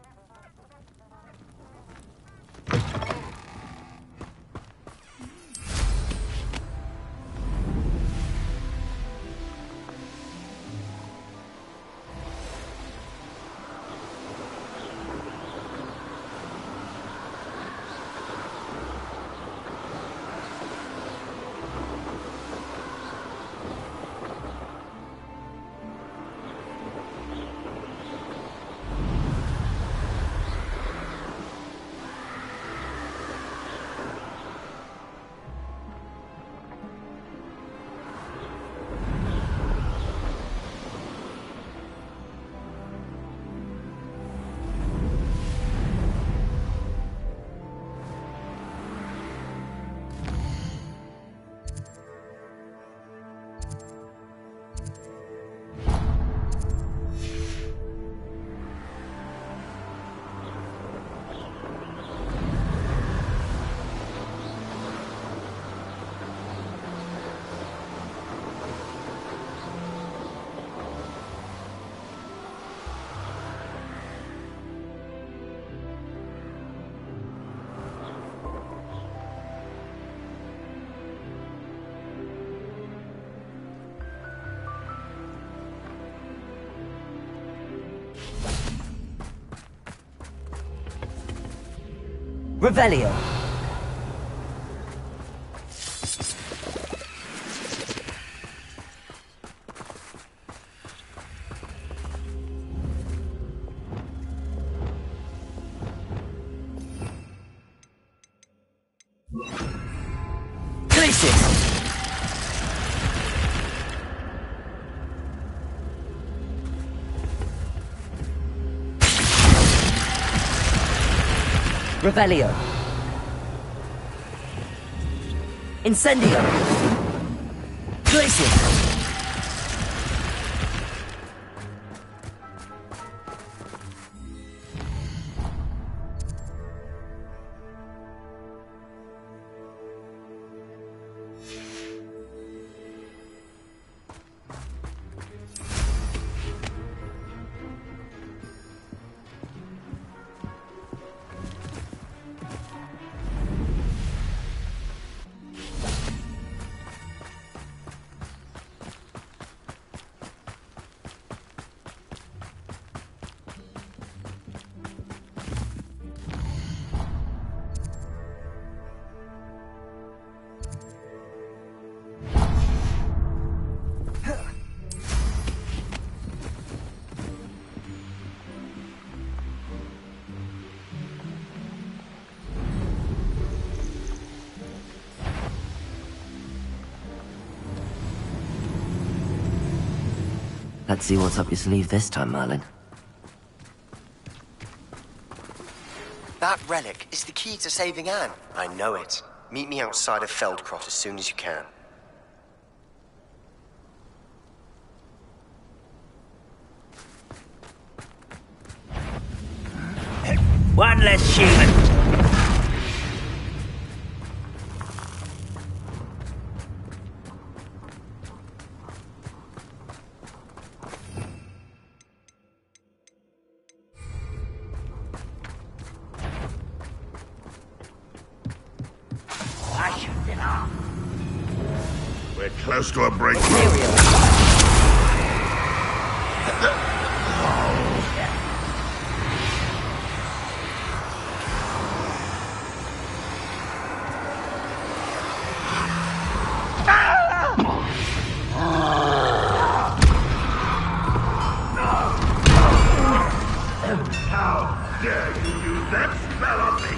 Revelio. Revelio. Incendio. Glacier. Let's see what's up your sleeve this time, Merlin. That relic is the key to saving Anne. I know it. Meet me outside of Feldcroft as soon as you can. One less human. We're close to a breakthrough. How dare you use that spell on me?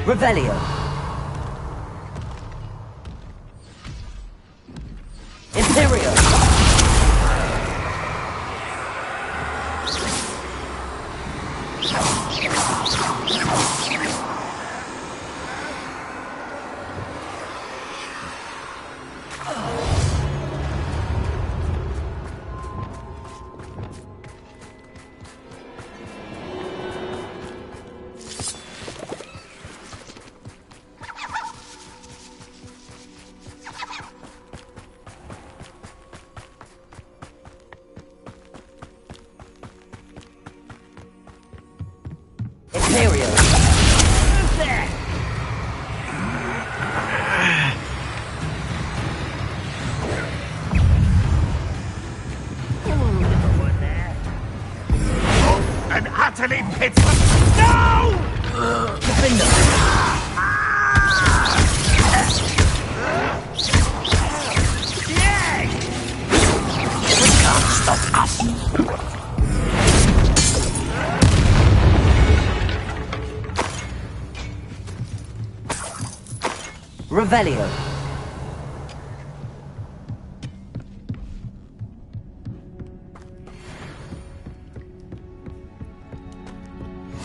Revelio. Imperio. And utterly pitiful. No! Stop us. Revelio.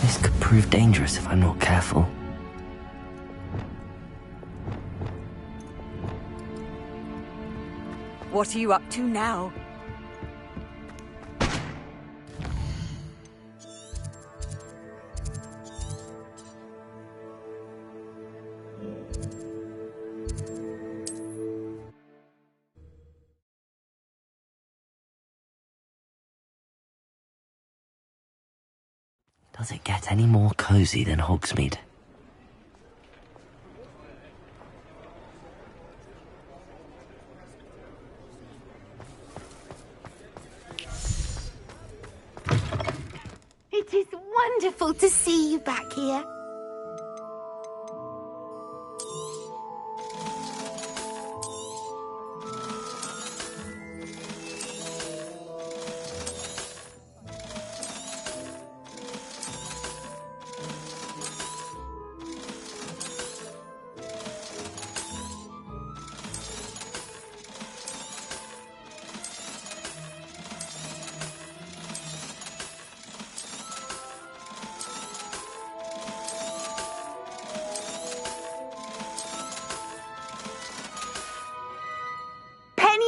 This could prove dangerous if I'm not careful. What are you up to now? Does it get any more cozy than Hogsmeade? It is wonderful to see you back here.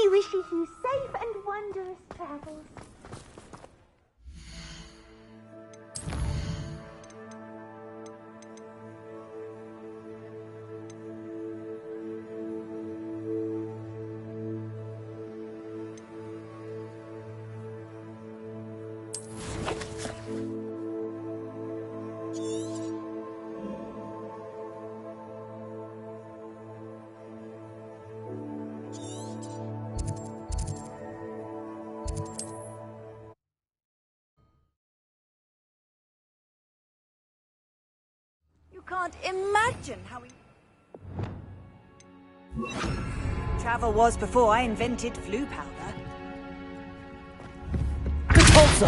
Wishes you safe and wondrous travels. Can't imagine how travel was before I invented flu powder. Repulso!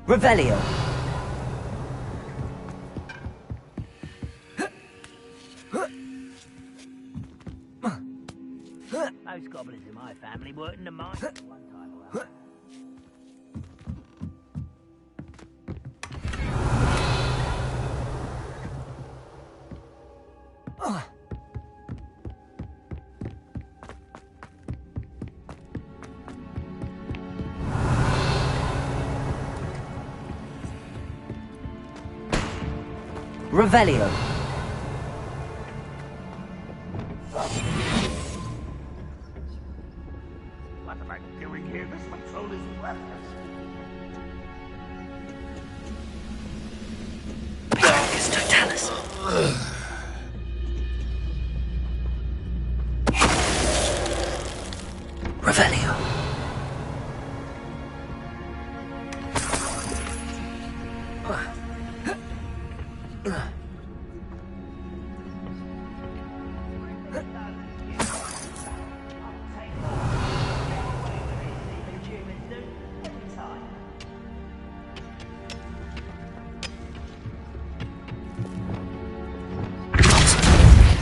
Revelio! Most goblins in my family worked in the mine at one time or other. Revelio! What am I doing here? This patrol is worthless. Pericus Totalis. Revelio.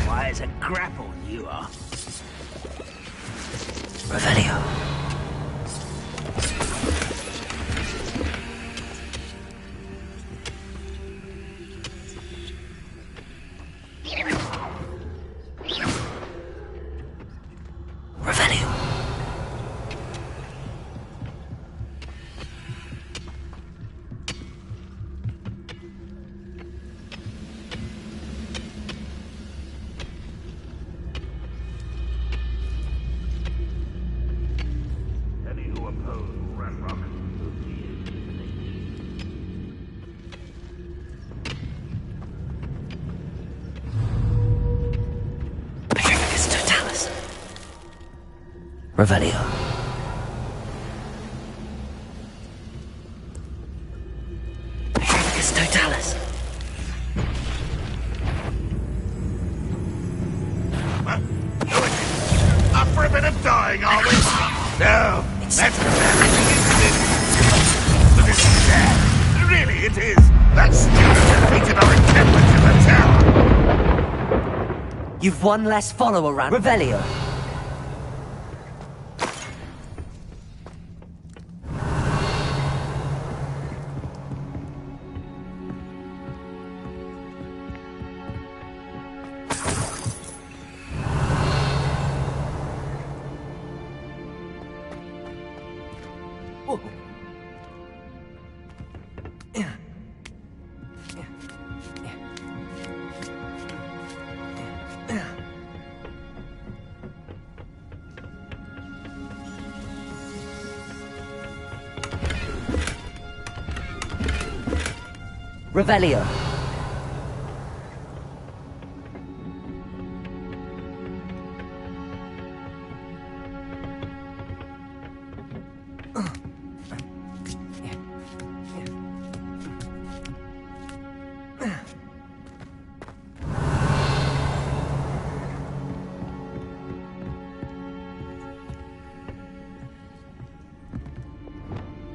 Why, it's a grapple, you are. Revelio. Revelio. Any who oppose Ranrock will be Pericus Totalis. Revelio. Pericus Totalis. Up for a bit of dying, are we? No, that's But it's sad. Really, it is. That student defeated our encampment in the tower. You've one less follower around. Revelio. Revelio.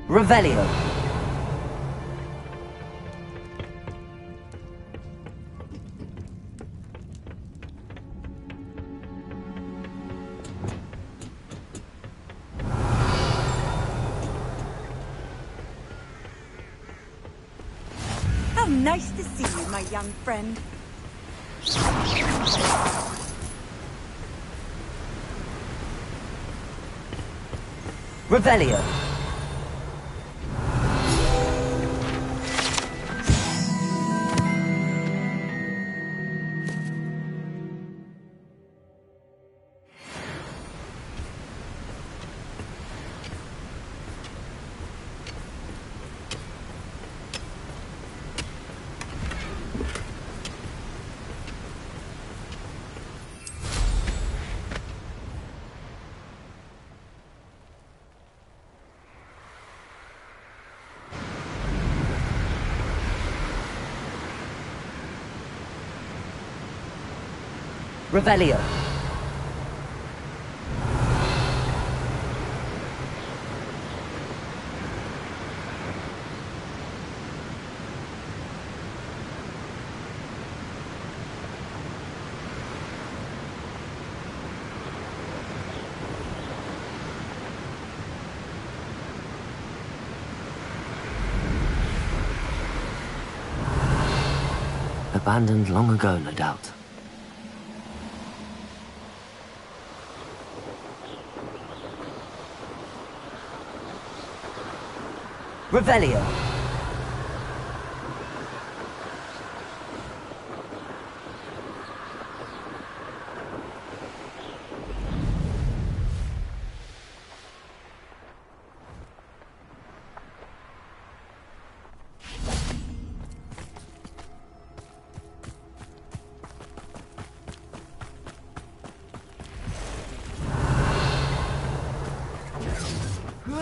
Revelio. How nice to see you, my young friend. Revelio. Revelio. Abandoned long ago, no doubt. Revelio.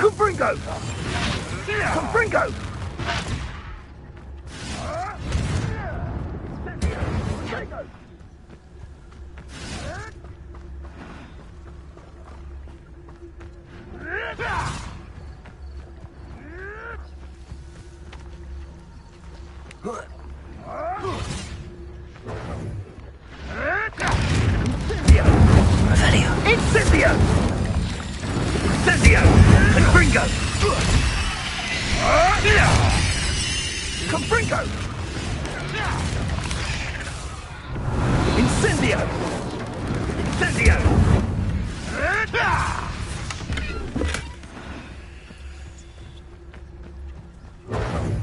Confringo! Confringo! Revelio. Incendio! Incendio! Confringo! Confringo! Incendio! Incendio!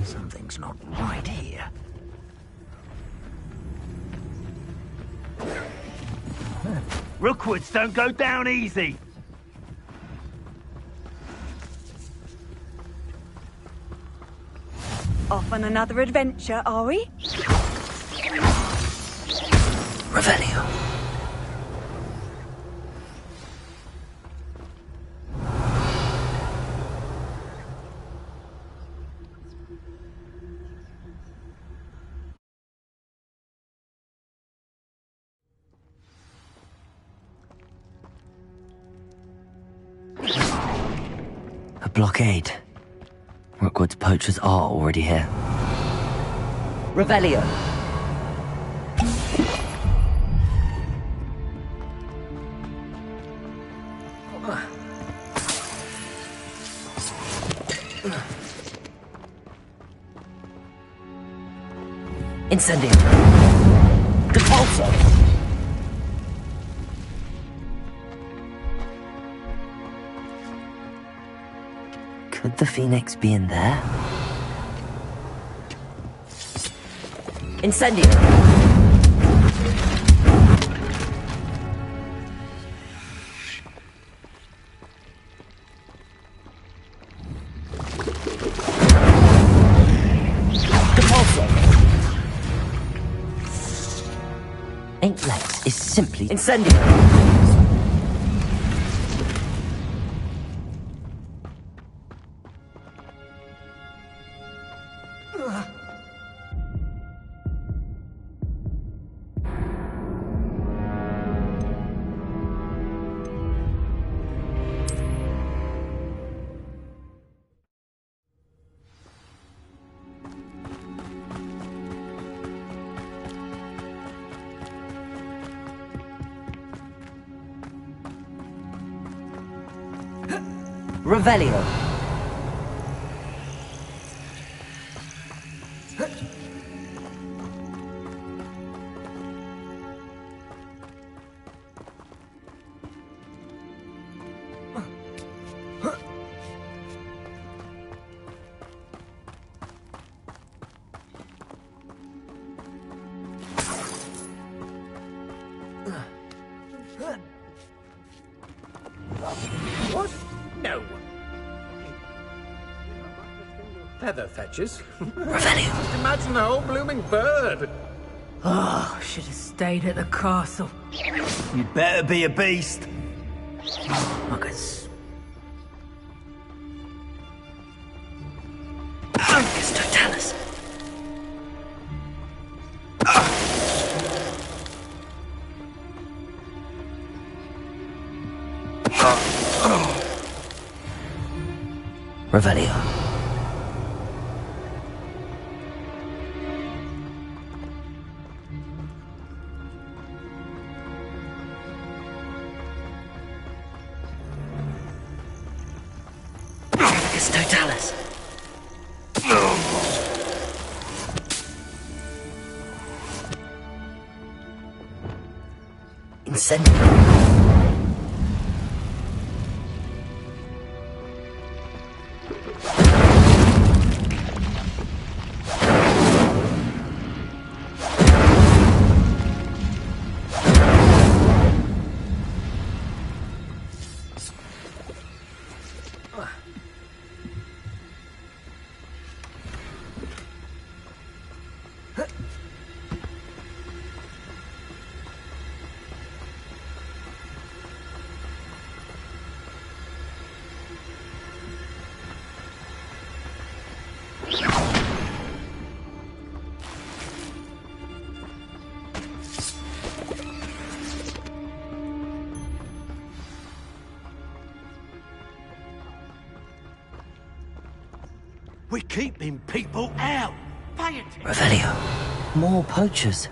Something's not right here. Rookwoods don't go down easy. Off on another adventure, are we? Revelio. A blockade. Rookwood's poachers are already here. Revelio. Incendio. Depulso. Could the Phoenix be in there? Incendio! Depulso! 8 legs is simply incendiary. Revelio. What? No. Feather fetches? Just imagine the whole blooming bird. Oh, should have stayed at the castle. You'd better be a beast. I could Focus Totalis. Revelio. Focus Totalis. Incendiary. We're keeping people out. Pay attention. Revelio. More poachers.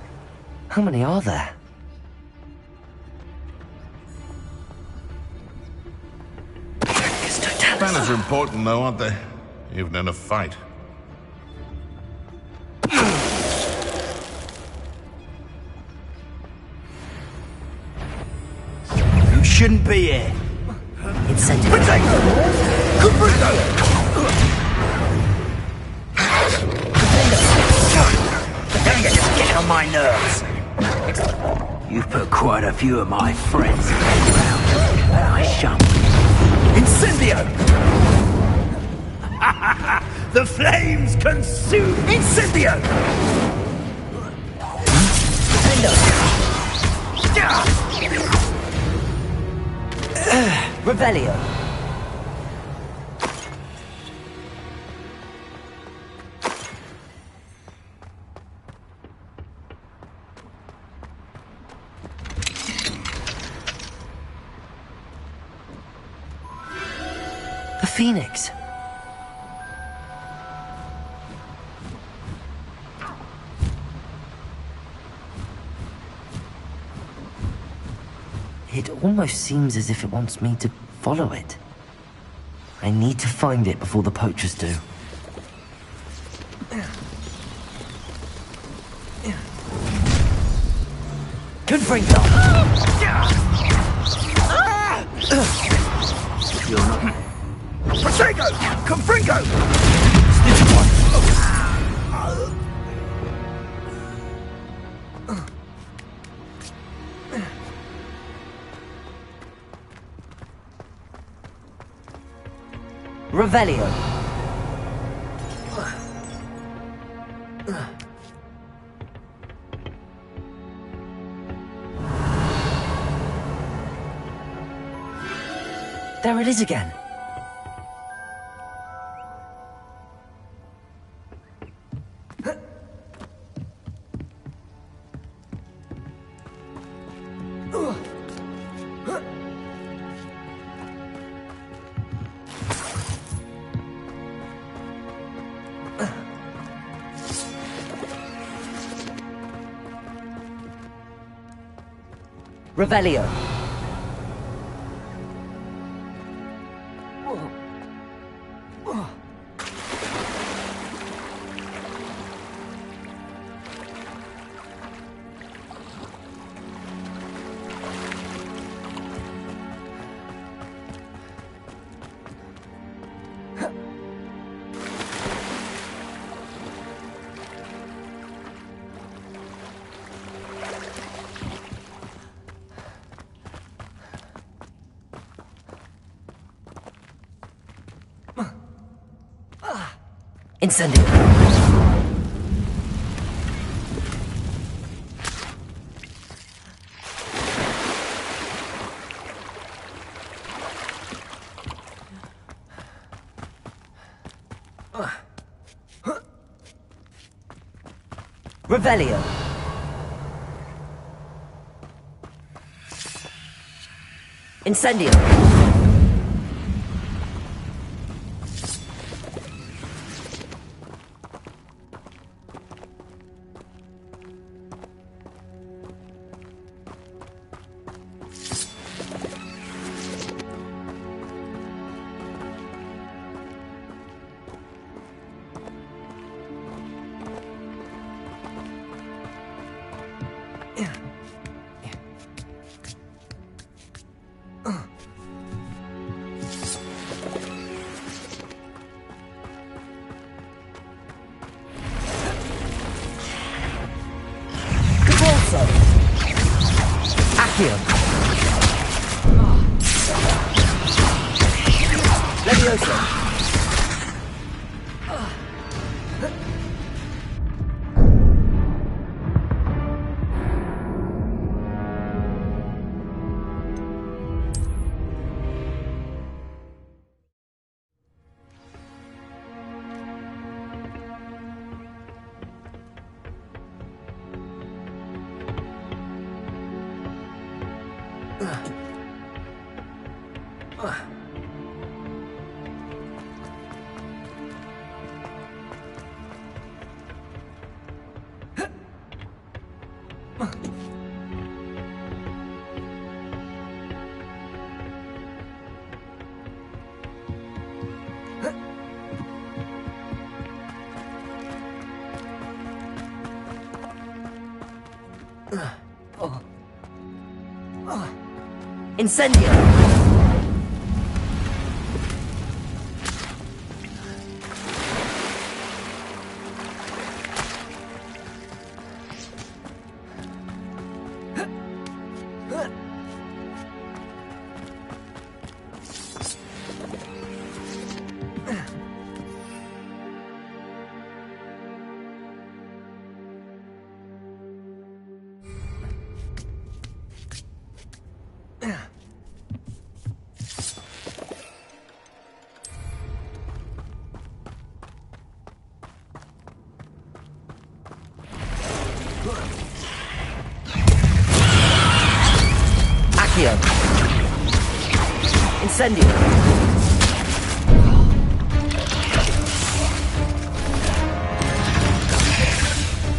How many are there? Banners are important, though, aren't they? Even in a fight. You shouldn't be here. Incendiary. You're just getting on my nerves. You've put quite a few of my friends in the ground, and I shan't. Incendio! The flames consume! Incendio! Revelio. The Phoenix. It almost seems as if it wants me to follow it. I need to find it before the poachers do. Confringo! You're not... Protego! Confringo! Snitch one! Revelio. There it is again. Revelio. Incendio. Revelio. Incendio. Accio. Levioso. Incendio! Accio. Incendio.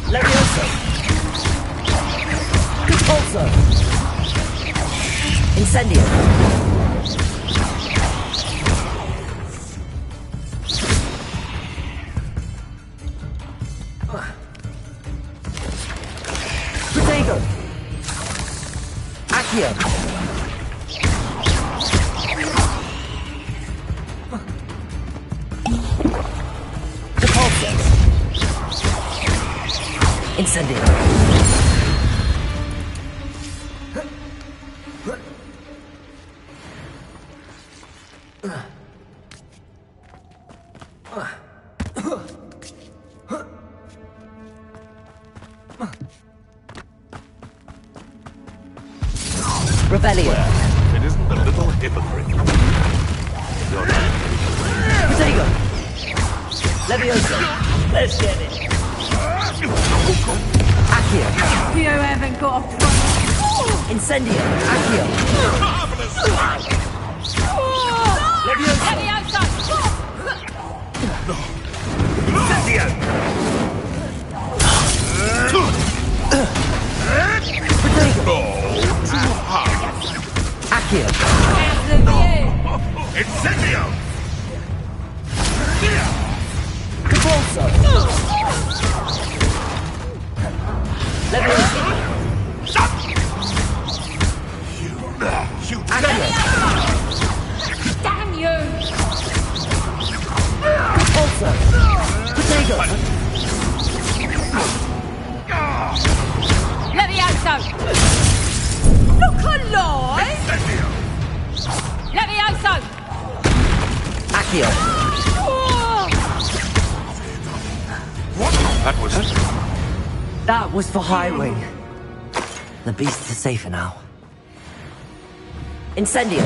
Levioso. Repulso. Incendio. Protego. Accio. Repulso. Incendio. Revelio. It isn't the little hypocrite. Protego! Leviosa! Let's get it! Accio! You haven't got a front. Incendio! Accio! Leviosa! Incendio! Protego! Accio! Incendio! Convulso! Leviosa! Shoot! Damn you! Convulso! Protego! Levioso! Look alive! Levioso! Accio! That was it? That was for Highwing. The beasts are safer now. Incendio!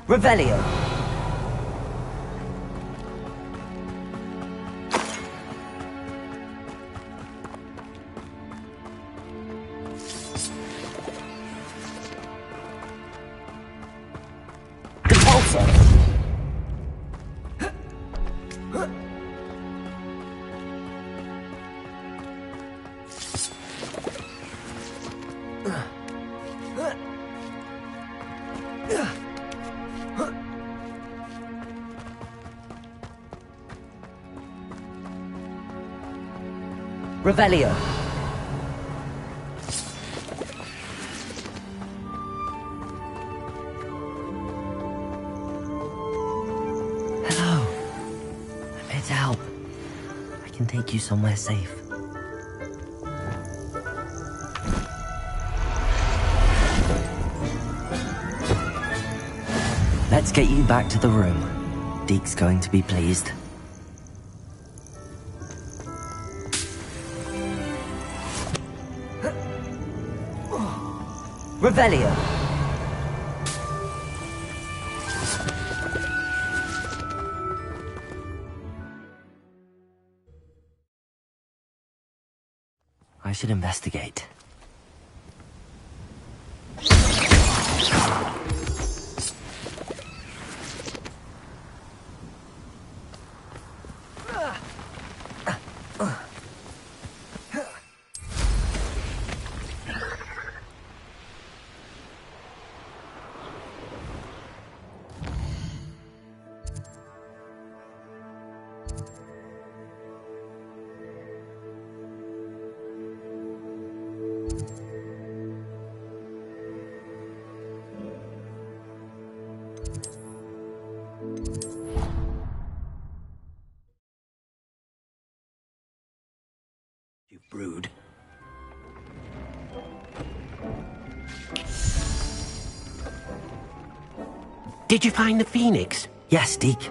Revelio! Compulso! Revelio! Hello. I'm here to help. I can take you somewhere safe. Let's get you back to the room. Deke's going to be pleased. Revelio! I should investigate. You brood. Did you find the phoenix? Yes, Deke.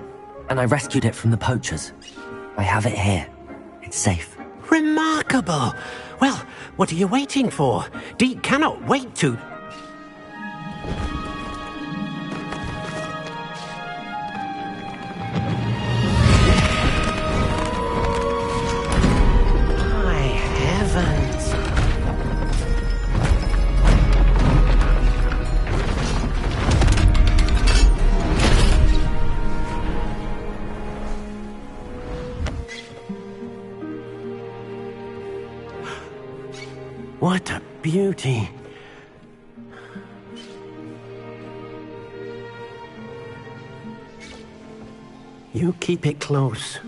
And I rescued it from the poachers. I have it here. It's safe. Remarkable! Well, what are you waiting for? Deke cannot wait to... What a beauty. You keep it close.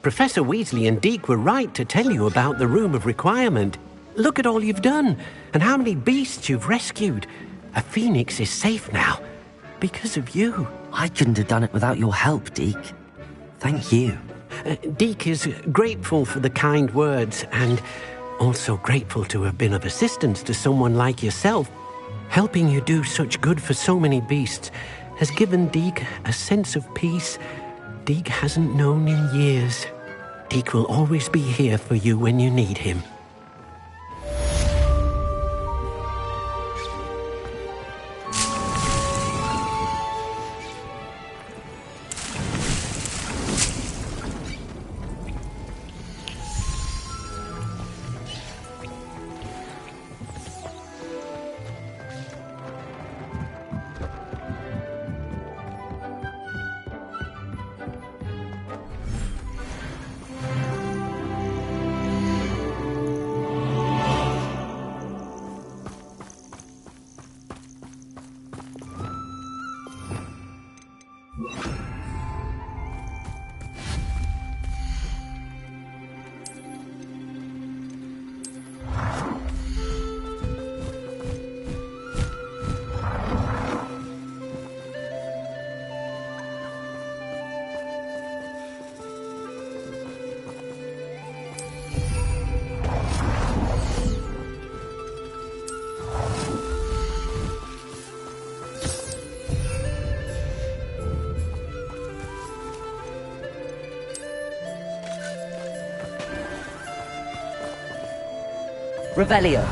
Professor Weasley and Deke were right to tell you about the Room of Requirement. Look at all you've done, and how many beasts you've rescued. A phoenix is safe now, because of you. I couldn't have done it without your help, Deke. Thank you. Deke is grateful for the kind words, and also grateful to have been of assistance to someone like yourself. Helping you do such good for so many beasts has given Deke a sense of peace Deke hasn't known in years. Deke will always be here for you when you need him. Revelio.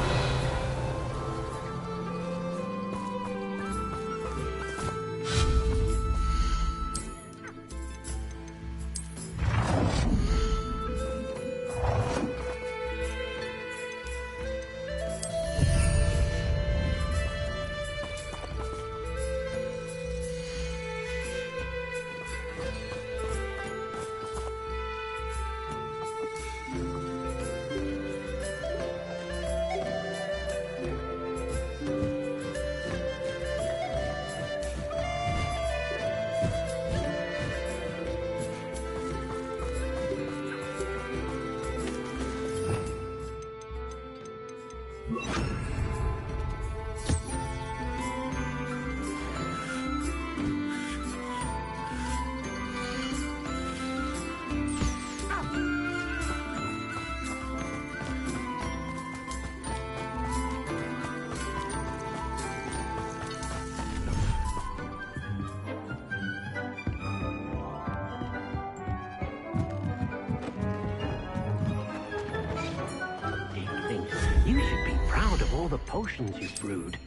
You should be proud of all the potions you've brewed.